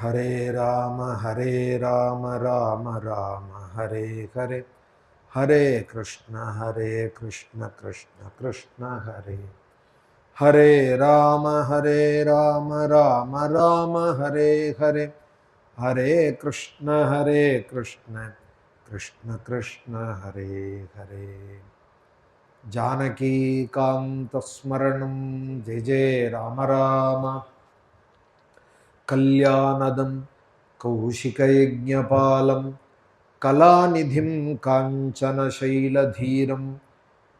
हरे राम राम राम हरे हरे, हरे कृष्ण कृष्ण कृष्ण हरे हरे, राम राम राम हरे हरे, हरे कृष्ण कृष्ण कृष्ण कृष्ण हरे हरे। जानकी कांत स्मरणं जय जय राम राम, कल्याणदं कौशिकयज्ञपालं कलानिधिं काञ्चनशैलधीरं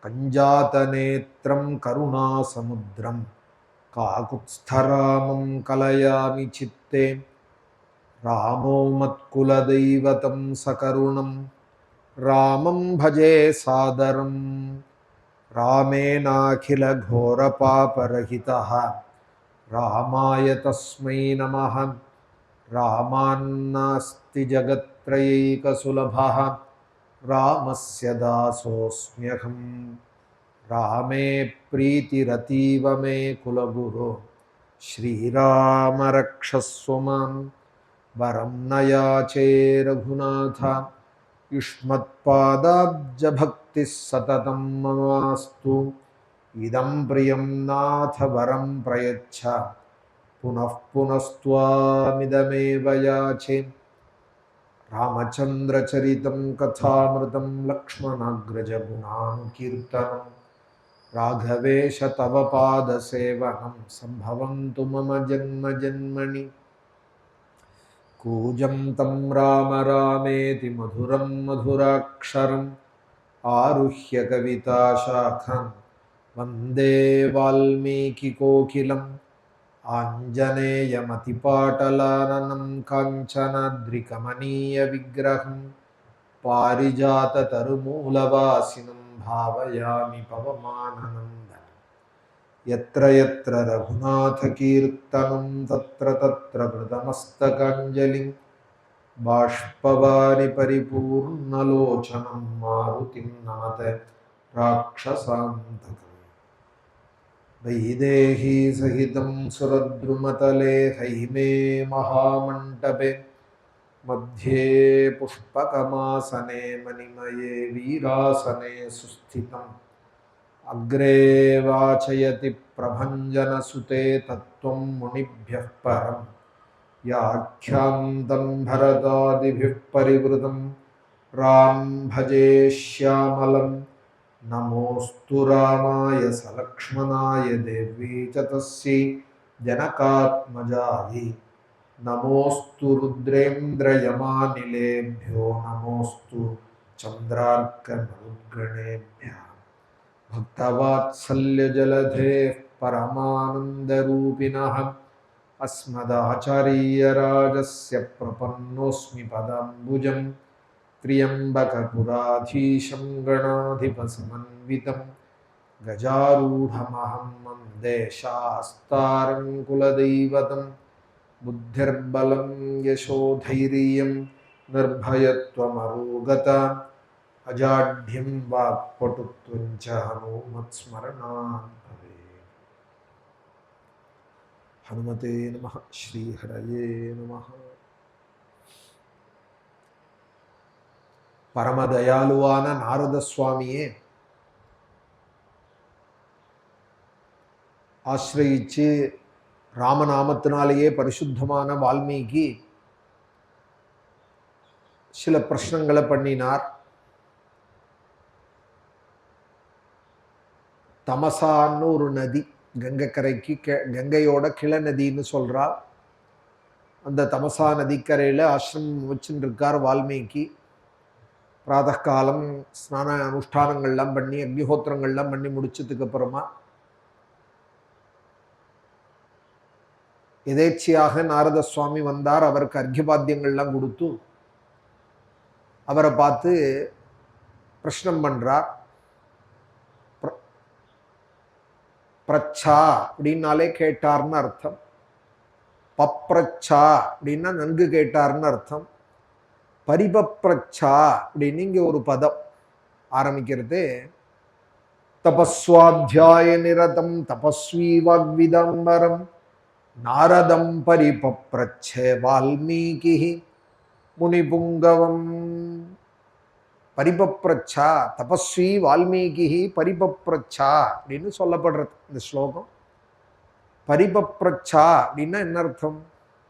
कञ्जातनेत्रं करुणासमुद्रं काकुत्स्थरामं कलयामि चित्ते। रामो मत्कुलदैवतं सकरुणं रामं भजे सादरं। रामेणाखिलघोरपापरहितः रामाय तस्मै नमः। रामान्नास्ति जगत्त्रयैकसुलभः रामस्य दासोऽस्म्यहम्। रामे प्रीतिरतीव मे कुलगुरो, श्रीराम रक्षस्व मां। वरं न याचे रघुनाथ, युष्मत्पादाब्जभक्तिः सततं ममास्तु। इदं प्रियं नाथ वरं प्रयच्छ, पुनः पुनस्त्वामिदमेव याचे। रामचन्द्रचरितं कथामृतं लक्ष्मणाग्रजगुणानुकीर्तनं राघवेश तव पादसेवनं सम्भवन्तु मम जन्म जन्मनि। कूजं तं राम रामेति मधुरं मधुराक्षरम् आरुह्य कविताशाखां वन्दे वाल्मीकिकोकिलम्। आञ्जनेयमतिपाटलाननं काञ्चनाद्रिकमनीयविग्रहं पारिजाततरुमूलवासिनं भावयामि पवमाननन्दनं। यत्र यत्र रघुनाथकीर्तनं तत्र तत्र कृतमस्तकाञ्जलिं बाष्पवारि परिपूर्णलोचनं मारुतिं नमत राक्षसान्तकम्। वैदेही सहितं सुरद्रुमतले हैमे महामण्डपे मध्ये पुष्पकमासने मणिमये वीरासने सुस्थितम्। अग्रे वाचयति प्रभञ्जनसुते तत्त्वं मुनिभ्यः परम्। याख्यान्तं भरतादिभिः परिवृतं राम भजे श्यामलम्। नमोस्तु रामाय सलक्ष्मणाय देव्यै च तस्यै जनकात्मजायै। नमोस्तु रुद्रेन्द्रयमानिलेभ्यो नमोस्तु चन्द्रार्कमरुद्गणेभ्यः। भक्तवात्सल्यजलधेः परमानन्दरूपिणः अस्मदाचार्यराजस्य प्रपन्नोऽस्मि पदाम्बुजम्। त्र्यम्बकपुराधीशं गणाधिपसमन्वितं गजारूढमहं वन्दे शास्तारं कुलदैवतं। बुद्धिर्बलं यशोधैर्यं निर्भयत्वमरोगता अजाढ्यं वाक्पटुत्वं च हनुमत्स्मरणात् भवेत्। हनुमते नमः। श्रीहरये नमः। பரமதயாளுவான நாரத சுவாமியே ஆசிரயிச்சு ராமநாமத்தினாலேயே பரிசுத்தமான வால்மீகி சில பிரச்சனைகளை பண்ணினார். தமசான்னு ஒரு நதி கங்கைக்கரைக்கு கங்கையோட கிள நதின்னு சொல்றார். அந்த தமசா நதிக்கரையில் ஆசிரமம் வச்சுட்டு இருக்கார் வால்மீகி. பிராதகாலம் ஸ்நான அனுஷ்டானங்கள்லாம் பண்ணி அக்னிஹோத்திரங்கள்லாம் பண்ணி முடிச்சதுக்கு அப்புறமா எதேச்சியாக நாரத சுவாமி வந்தார். அவருக்கு அர்க்கியபாத்தியங்கள்லாம் கொடுத்து அவரை பார்த்து பிரஷ்னம் பண்றார். பிரச்சா அப்படின்னாலே கேட்டார்னு அர்த்தம். பப்ரச்சா அப்படின்னா நன்கு கேட்டார்னு அர்த்தம். பரிபப்ரச்சா அப்படின்னு இங்க ஒரு பதம் ஆரம்பிக்கிறது. தபஸ்வாத்தியாய நிரதம் தபஸ்வி வாக்விதம்பரம் நாரதம் பரிபப்ரச்ச வால்மீகி முனிபுங்கவம். பரிபப்ரச்சா தபஸ்வி வால்மீகி பரிபப்ரச்சா அப்படின்னு சொல்லப்படுறது இந்த ஸ்லோகம். பரிபப்ரச்சா அப்படின்னா என்ன அர்த்தம்?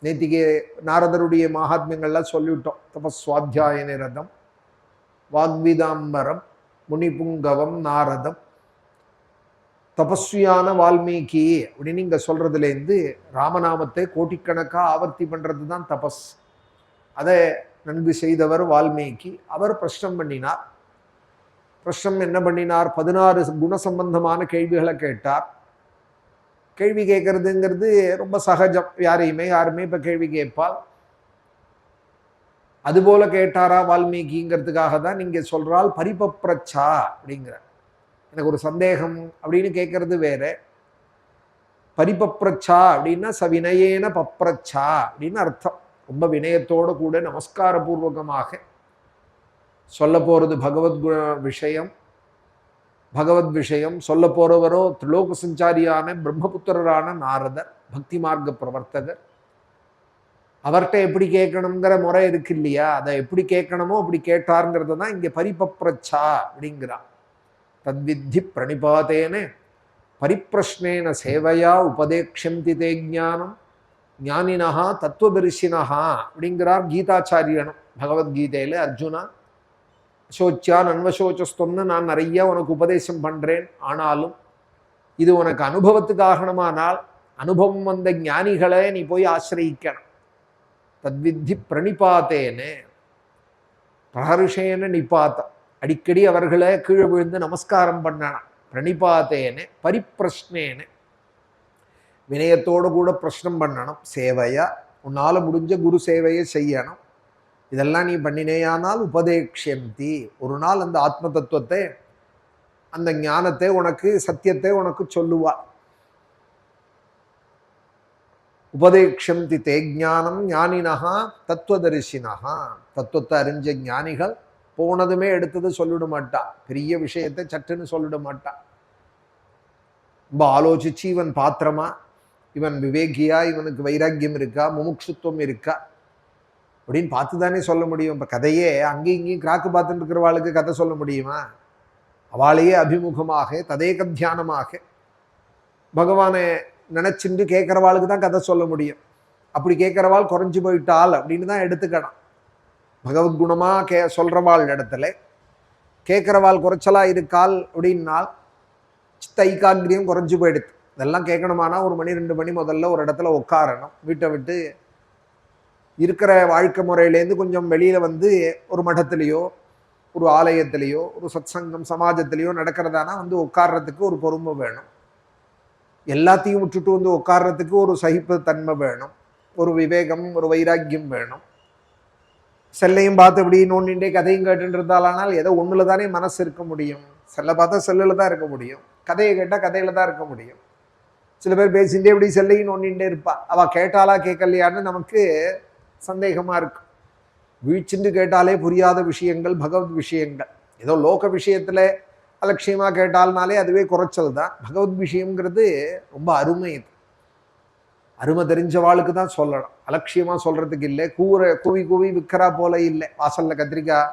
நேத்திக்கு நாரதருடைய மகாத்மியங்கள்லாம் சொல்லிவிட்டோம். தபஸ்வாத்தியாய நிரதம், வாக்விதாம்பரம், முனிபுங்கவம், நாரதம். தபஸ்வியான வால்மீகி அப்படின்னு இங்க சொல்றதுலேருந்து ராமநாமத்தை கோட்டிக்கணக்காக ஆவர்த்தி பண்றது தான் தபஸ். அதை நன்கு செய்தவர் வால்மீகி. அவர் பிரஷ்னம் பண்ணினார். பிரஷ்னம் என்ன பண்ணினார்? 16 குணசம்பந்தமான கேள்விகளை கேட்டார். கேள்வி கேட்கறதுங்கிறது ரொம்ப சகஜம். யாருமே இப்போ கேள்வி கேட்பால். அதுபோல கேட்டாரா வால்மீகிங்கிறதுக்காக தான் நீங்க சொல்றால் பரிபப்ரச்சா அப்படிங்கிற. எனக்கு ஒரு சந்தேகம் அப்படின்னு கேட்கறது வேற. பரிபப்ரச்சா அப்படின்னா சவினயேன பப்ரச்சா அப்படின்னு அர்த்தம். ரொம்ப வினயத்தோடு கூட நமஸ்கார பூர்வகமாக சொல்ல போறது பகவத் விஷயம் சொல்ல போறவரோ திரிலோக சஞ்சாரியான பிரம்மபுத்திரரான நாரதர், பக்தி மார்க்க பிரவர்த்தகர். அவர்கிட்ட எப்படி கேட்கணுங்கிற முறை இருக்கு இல்லையா? அதை எப்படி கேட்கணுமோ அப்படி கேட்டாருங்கிறத தான் இங்க பரிபப்ரச்சா அப்படிங்கிறார். தத்வித்தி பிரணிபாதேன பரிப்பிரஷ்னேன சேவையா உபதேக்ஷந்தி தே ஞானம் ஞானினஹா தத்துவதரிசினஹா அப்படிங்கிறார் கீதாச்சாரியனும் பகவத்கீதையில. அர்ஜுனா, அசோச்சியா நன்வசோச்சஸ்தொன்னு நான் நிறைய உனக்கு உபதேசம் பண்றேன். ஆனாலும் இது உனக்கு அனுபவத்துக்காகணுமானால் அனுபவம் வந்த ஞானிகளை நீ போய் ஆசிரியிக்கணும். தத்வித்தி பிரணிபாத்தேன்னு பிரஹர்ஷேன நிபாத்தம், அடிக்கடி அவர்களை கீழே விழுந்து நமஸ்காரம் பண்ணணும். பிரணிபாத்தேன்னு பரிப்பிரஷ்னேன்னு வினயத்தோடு கூட பிரஷ்னம் பண்ணணும். சேவையா உன்னால முடிஞ்ச குரு சேவையை செய்யணும். இதெல்லாம் நீ பண்ணினேயானால் உபதேக்ஷந்தி, ஒரு நாள் அந்த ஆத்ம தத்துவத்தை, அந்த ஞானத்தை உனக்கு, சத்தியத்தை உனக்கு சொல்லுவா. உபதேக்ஷந்தி தே ஞானம் ஞானினஹா தத்துவதரிசினஹா. தத்துவத்தை அறிஞ்ச ஞானிகள் போனதுமே எடுத்தது சொல்லிட மாட்டா. பெரிய விஷயத்தை சட்டுன்னு சொல்லிட மாட்டா. ரொம்ப ஆலோசிச்சு இவன் பாத்திரமா, இவன் விவேகியா, இவனுக்கு வைராக்கியம் இருக்கா, முமுட்சுத்துவம் இருக்கா அப்படின்னு பார்த்து தானே சொல்ல முடியும். இப்போ கதையே அங்கேயும் இங்கேயும் கிராக்கு பார்த்துட்டு இருக்கிறவாளுக்கு கதை சொல்ல முடியுமா? அவளையே அபிமுகமாக ததேக தியானமாக பகவானை நினைச்சுட்டு கேட்குறவாளுக்கு தான் கதை சொல்ல முடியும். அப்படி கேட்குறவாள் குறைஞ்சு போயிட்டாள் அப்படின்னு தான் எடுத்துக்கணும். பகவத்குணமாக சொல்கிறவாள் இடத்துல கேட்குறவாள் குறைச்சலா இருக்காள் அப்படின்னால் சித்த ஐகாகிரியம் குறைஞ்சு போயிடுது. இதெல்லாம் கேட்கணுமானா 1 மணி 2 மணி முதல்ல ஒரு இடத்துல உட்காரணும். வீட்டை விட்டு இருக்கிற வாழ்க்கை முறையிலேருந்து கொஞ்சம் வெளியில வந்து ஒரு மடத்திலேயோ ஒரு ஆலயத்திலேயோ ஒரு சத்சங்கம் சமாஜத்திலேயோ நடக்கிறதானா வந்து உட்கார்றதுக்கு ஒரு பொறுமை வேணும். எல்லாத்தையும் விட்டுட்டு வந்து உட்கார்றதுக்கு ஒரு சகிப்பு தன்மை வேணும், ஒரு விவேகம், ஒரு வைராக்கியம் வேணும். செல்லையும் பார்த்து இப்படி நோண்டின்றே கதையும் கேட்டுட்டு இருந்தாலானால் ஏதோ ஒன்றுல தானே மனசு இருக்க முடியும். செல்லை பார்த்தா செல்லில் தான் இருக்க முடியும், கதையை கேட்டால் கதையில தான் இருக்க முடியும். சில பேர் பேசிகிட்டே இப்படி செல்லையும் நோண்டிகிட்டே இருப்பா. அவள் கேட்டாலா கேட்கலையான்னு நமக்கு சந்தேகமாக இருக்கும். வீழ்ச்சின்னு கேட்டாலே புரியாத விஷயங்கள் பகவத் விஷயங்கள். ஏதோ லோக விஷயத்தில் அலட்சியமாக கேட்டால்னாலே அதுவே குறைச்சல் தான். பகவத் விஷயங்கிறது ரொம்ப அருமை. இது அருமை தெரிஞ்சவாளுக்கு தான் சொல்லணும், அலட்சியமாக சொல்கிறதுக்கு இல்லை. கூவி கூவி விற்கிறா போல இல்லை. வாசலில் கத்திரிக்காய்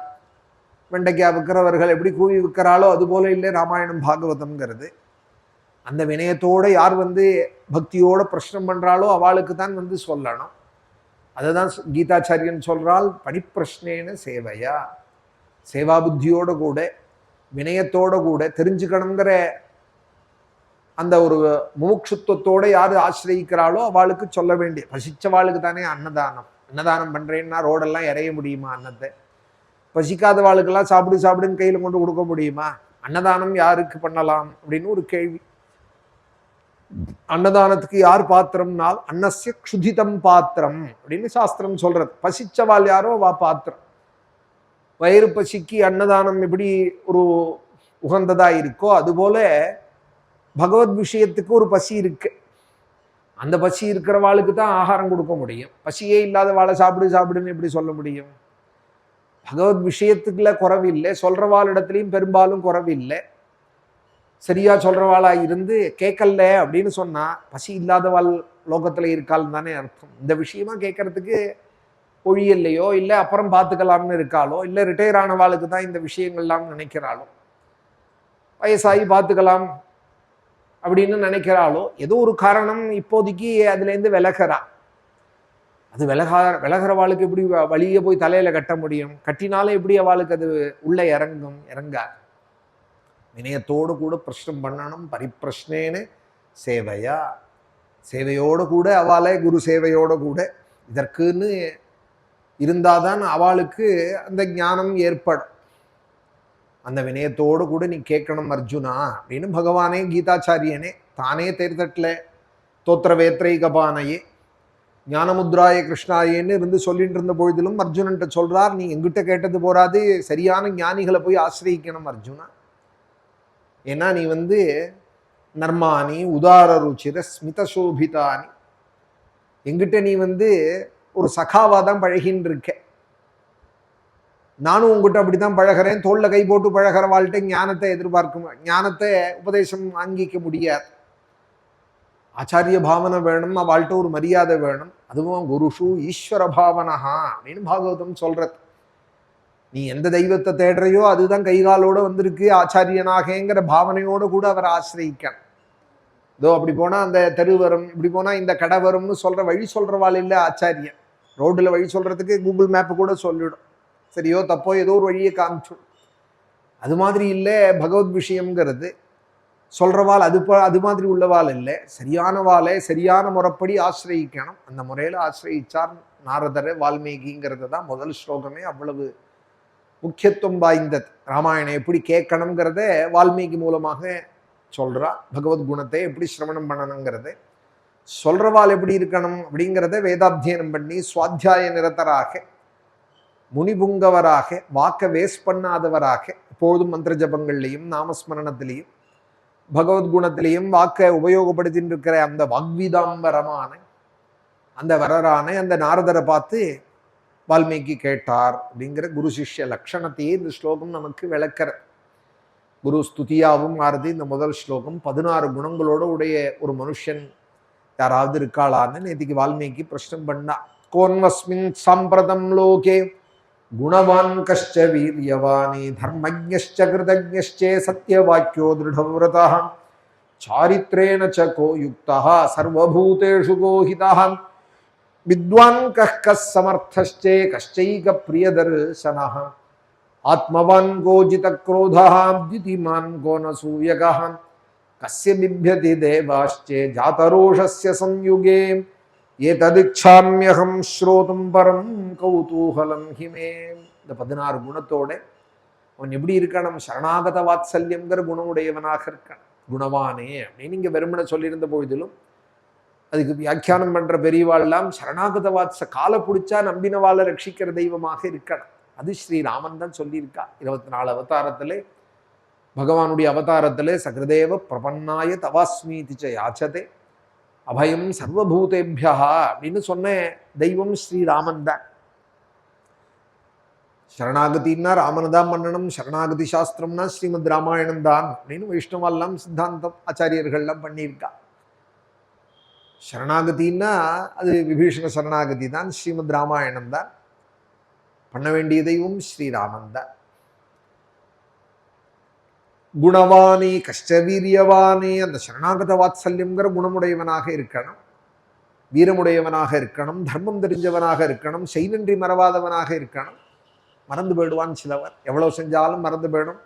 வெண்டைக்காய் விற்கிறவர்கள் எப்படி கூவி விற்கிறாளோ அது போல இல்லை ராமாயணம் பாகவதம்ங்கிறது. அந்த வினயத்தோடு யார் வந்து பக்தியோட பிரஷ்னம் பண்ணுறாளோ அவளுக்கு தான் வந்து சொல்லணும். அதை தான் கீதாச்சாரியன் சொல்றாள், பணிப்பிரஷ்னேன சேவையா. சேவா புத்தியோட கூட வினயத்தோட கூட தெரிஞ்சுக்கணுங்கிற அந்த ஒரு முமுட்சுத்துவத்தோட யார் ஆசிரியிக்கிறாளோ அவளுக்கு சொல்ல வேண்டிய. பசிச்சவாளுக்கு தானே அன்னதானம். அன்னதானம் பண்றேன்னா ரோடெல்லாம் இறைய முடியுமா அன்னத்தை? பசிக்காத வாளுக்கெல்லாம் சாப்பிடு சாப்பிடுன்னு கையில் கொண்டு கொடுக்க முடியுமா? அன்னதானம் யாருக்கு பண்ணலாம் அப்படின்னு ஒரு கேள்வி. அன்னதானத்துக்கு யார் பாத்திரம்னால் அன்னஸ்ய க்ஷுதிதம் பாத்திரம் அப்படின்னு சாஸ்திரம் சொல்றது. பசிச்சவாள் யாரோ வா பாத்திரம். வயிறு பசிக்கு அன்னதானம் எப்படி ஒரு உகந்ததா இருக்கோ அதுபோல பகவத் விஷயத்துக்கு ஒரு பசி இருக்கு. அந்த பசி இருக்கிறவாளுக்கு தான் ஆகாரம் கொடுக்க முடியும். பசியே இல்லாத வாழை சாப்பிடு சாப்பிடுன்னு எப்படி சொல்ல முடியும்? பகவத் விஷயத்துக்குள்ள குறவில்லை, சொல்றவாள் இடத்துலையும் பெரும்பாலும் குறவில்லை. சரியா சொல்றவாளா இருந்து கேட்கல அப்படின்னு சொன்னா பசி இல்லாதவாள் லோகத்தில் இருக்காள்னு தானே அர்த்தம். இந்த விஷயமா கேட்கறதுக்கு ஒழியல்லையோ, இல்லை அப்புறம் பார்த்துக்கலாம்னு இருக்காளோ, இல்லை ரிட்டையர் ஆனவாளுக்கு தான் இந்த விஷயங்கள்லாம் நினைக்கிறாளோ, வயசாகி பார்த்துக்கலாம் அப்படின்னு நினைக்கிறாளோ, ஏதோ ஒரு காரணம் இப்போதைக்கு அதுலேருந்து விலகிறா. அது விலகிறவாளுக்கு எப்படி வழியே போய் தலையில கட்ட முடியும்? கட்டினாலும் எப்படி அவளுக்கு அது உள்ள இறங்காது. வினயத்தோடு கூட பிரஷ்னம் பண்ணணும். பரிப்பிரஷ்னேன்னு சேவையா, சேவையோடு கூட அவளை குரு சேவையோடு கூட இதற்குன்னு இருந்தாதான் அவளுக்கு அந்த ஞானம் ஏற்படும். அந்த வினயத்தோடு கூட நீ கேட்கணும் அர்ஜுனா அப்படின்னு பகவானே கீதாச்சாரியனே தானே தேர்தட்டில் தோத்திர வேத்திரை கபானையே ஞானமுத்ராய கிருஷ்ணாயேன்னு இருந்து சொல்லிட்டு இருந்த பொழுதிலும் அர்ஜுனன்ட்ட சொல்றார், நீ எங்கிட்ட கேட்டது போராது, சரியான ஞானிகளை போய் ஆசிரியிக்கணும் அர்ஜுனா. ஏன்னா நீ நர்மானி உதார ருச்சிர ஸ்மித சோபிதானி, எங்கிட்ட நீ ஒரு சகாவாதான் பழகின்னு இருக்க. நானும் உங்ககிட்ட அப்படித்தான் பழகிறேன். தோல்ல கை போட்டு பழகிற வாழ்க்கை ஞானத்தை எதிர்பார்க்க, ஞானத்தை உபதேசம் வாங்கிக்க முடியாது. ஆச்சாரிய பாவனை வேணும், அவள்கிட்ட ஒரு மரியாதை வேணும். அதுவும் குருஷு ஈஸ்வர பாவனஹா அப்படின்னு பாகவதம் சொல்றது. நீ எந்த தெய்வத்தை தேடுறையோ அதுதான் கைகாலோட வந்திருக்கு ஆச்சாரியனாகங்கிற பாவனையோடு கூட அவரை ஆசிரியிக்கணும். இதோ அப்படி போனா அந்த தெரு வரும், இப்படி போனா இந்த கடை வரும்னு சொல்ற வழி சொல்றவாள் இல்லை ஆச்சாரியன். ரோடுல வழி சொல்றதுக்கு கூகுள் மேப்பு கூட சொல்லிடும், சரியோ தப்போ ஏதோ ஒரு வழியை காமிச்சுடும். அது மாதிரி இல்லை பகவத் விஷயம்ங்கிறது. சொல்றவாள் அது மாதிரி உள்ளவாள் இல்லை, சரியானவாளை சரியான முறைப்படி ஆசிரியிக்கணும். அந்த முறையில் ஆசிரியிச்சார் நாரதர் வால்மீகிங்கிறது தான் முதல் ஸ்லோகமே அவ்வளவு முக்கியத்துவம் வாய்ந்தது. ராமாயணம் எப்படி கேட்கணுங்கிறத வால்மீகி மூலமாக சொல்றா. பகவத்குணத்தை எப்படி சிரவணம் பண்ணணுங்கிறத சொல்றவாள் எப்படி இருக்கணும் அப்படிங்கிறத வேதாத்தியனம் பண்ணி சுவாத்தியாய நிரதராக முனிபுங்கவராக வாக்க வேஸ்ட் பண்ணாதவராக எப்போதும் மந்திர ஜபங்கள்லையும் நாமஸ்மரணத்திலையும் பகவத்குணத்திலையும் வாக்க உபயோகப்படுத்தின்னு இருக்கிற அந்த வாக்வீதாம்பரமான அந்த வரரான அந்த நாரதரை பார்த்து வால்மீகி கேட்டார் அப்படிங்கிற குரு சிஷ்ய லட்சணத்தையே இந்த ஸ்லோகம் நமக்கு விளக்கிற. குரு ஸ்துதியாவும் ஆறுது இந்த முதல் ஸ்லோகம். 16 குணங்களோட உடைய ஒரு மனுஷன் யாராவது இருக்காளான்னு நேற்றுக்கு வால்மீகி பிரஷ்னம் பண்ணா. கோன்வஸ்மின் சாம்பிரதம் லோகே குணவான் கஷ்ட வீரியவானி தர்மஜ்ஞश्च கிருதஜ்ஞश्च சத்யவாக்யோ திருடவ்ரதः சாரித்ரேண ச கோ யுக்தः சர்வபூதேஷு கோஹிதः வித்வான் கः சமர்த்தश्च கश्चैक பிரியதர்சனः ஆத்மவான் கோஜித க்ரோதः த்யுதிமான் கோனசூயகः கஸ்ய பிப்யதி தேவாश्च ஜாதரோஷஸ்ய சம்யுகே ஏததிச்சாமியகம் ஸ்ரோதும் பரம் கௌதூகலம் ஹிமே. இந்த 16 குணத்தோட அவன் எப்படி இருக்கணும்? சரணாகத வாத்சல்யம்ங்கிற குணமுடையவனாக இருக்கான். குணவானே அப்படின்னு இங்கே வெறுமனை சொல்லியிருந்த பொழுதிலும் அதுக்கு வியாக்கியானம் பண்ற பெரியவாள்லாம் சரணாகத வாத்ச காலை பிடிச்சா நம்பினவாளை ரட்சிக்கிற தெய்வமாக இருக்கணும். அது ஸ்ரீராமன் தான் சொல்லியிருக்கா. 24 அவதாரத்திலே பகவானுடைய அவதாரத்திலே சகிருதேவ பிரபன்னாய தவாஸ்மீதிச்ச யாச்சதே அபயம் சர்வபூதேபியா அப்படின்னு சொன்ன தெய்வம் ஸ்ரீராமன் தான். சரணாகதினா ராமன் தான் பண்ணணும், சரணாகதி சாஸ்திரம்னா ஸ்ரீமத் ராமாயணம் தான் அப்படின்னு வைஷ்ணவெல்லாம் சித்தாந்தம் ஆச்சாரியர்கள்லாம் பண்ணியிருக்கா. சரணாகதினா அது விபீஷண சரணாகதி தான், ஸ்ரீமத் ராமாயணம் தான். பண்ண வேண்டிய தெய்வம் ஸ்ரீராமன் தான். குணவானி கஷ்டவீரியவானி, அந்த சரணாகத வாத்சல்யம்ங்கிற குணமுடையவனாக இருக்கணும், வீரமுடையவனாக இருக்கணும், தர்மம் தெரிஞ்சவனாக இருக்கணும், செய்நன்றி மறவாதவனாக இருக்கணும். மறந்து போயிடுவான் சிலவர், எவ்வளவு செஞ்சாலும் மறந்து போயிடும்.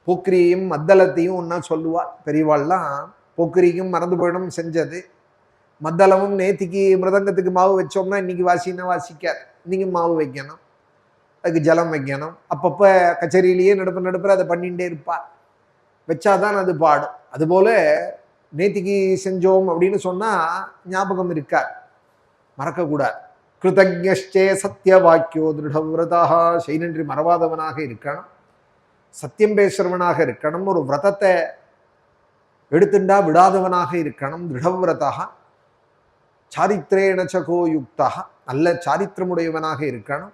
போக்கிரியையும் மத்தளத்தையும் ஒன்னா சொல்லுவாள் பெரியவாள்லாம். போக்கிரியும் மறந்து போயிடும் செஞ்சது, மத்தளமும் நேத்திக்கு மிருதங்கத்துக்கு மாவு வச்சோம்னா இன்னைக்கு வாசின்னா வாசிக்காது, இன்னைக்கு மாவு வைக்கணும், அதுக்கு ஜலம் வைக்கணும். அப்பப்போ கச்சேரியிலேயே நடுப்புற அதை பண்ணிகிட்டே இருப்பார், வச்சாதான் அது பாடும். அதுபோல நேத்திக்கு செஞ்சோம் அப்படின்னு சொன்னால் ஞாபகம் இருக்கார், மறக்கக்கூடாது. கிருதஜ்ஞே சத்திய வாக்கியோ திருடவிரதா, செய்நன்றி மறவாதவனாக இருக்கணும், சத்தியம் பேசுறவனாக இருக்கணும், ஒரு விரதத்தை எடுத்துண்டா விடாதவனாக இருக்கணும், திருடவிரதா. சாரித்ரேண சகோ யுக்தா, நல்ல சாரித்திரமுடையவனாக இருக்கணும்,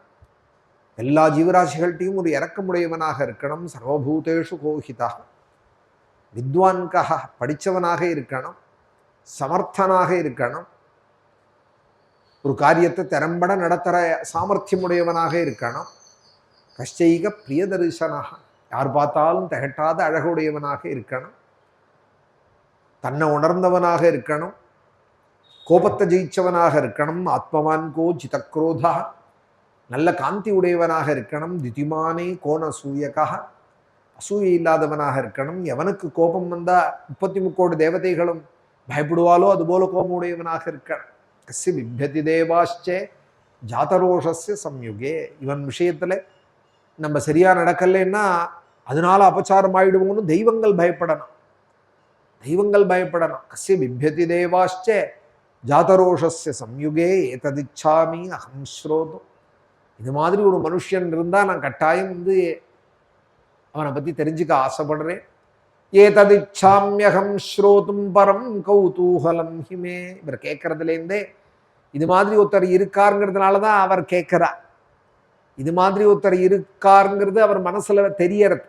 எல்லா ஜீவராசிகள்கிட்டையும் ஒரு இறக்கமுடையவனாக இருக்கணும். சர்வபூதேஷு கோஹிதா, வித்வான்கா, படித்தவனாக இருக்கணும், சமர்த்தனாக இருக்கணும், ஒரு காரியத்தை திறம்பட நடத்துகிற சாமர்த்தியமுடையவனாக இருக்கணும். கஷ்டைக பிரியதரிசனாக, யார் பார்த்தாலும் திகட்டாத அழகுடையவனாக இருக்கணும், தன்னை உணர்ந்தவனாக இருக்கணும், கோபத்தை ஜெயிச்சவனாக இருக்கணும். ஆத்மவான் கோ ஜிதக்ரோதா, நல்ல காந்தி உடையவனாக இருக்கணும். திதிமானே கோண சூயகா, அசூயை இல்லாதவனாக இருக்கணும். எவனுக்கு கோபம் வந்தா 33 தேவதைகளும் பயப்படுவாலோ அதுபோல கோபம் உடையவனாக இருக்கணும். கஸ்ய பிப்யதி தேவாச்சே ஜாதரோஷஸ்ய சம்யுகே, இவன் விஷயத்துல நம்ம சரியா நடக்கலைன்னா அதனால அபச்சாரம் ஆயிடுவோம்னு தெய்வங்கள் பயப்படணும். தெய்வங்கள் பயப்படணும். கஸ்ய பிப்யதி தேவாச்சே ஜாதரோஷஸ்ய சம்யுகே ஏததிச்சாமி அகம் ஸ்ரோதும். இது மாதிரி ஒரு மனுஷன் இருந்தால் நான் கட்டாயம் அவனை பற்றி தெரிஞ்சுக்க ஆசைப்படுறேன். ஏததிச்சாமியகம் ஸ்ரோதும் பரம் கௌதூகலம் ஹிமே. இவர் கேட்கறதுலேருந்தே இது மாதிரி ஒருத்தர் இருக்காருங்கிறதுனால தான் அவர் கேட்கிறார். இது மாதிரி ஒருத்தர் இருக்காருங்கிறது அவர் மனசுல தெரியறது.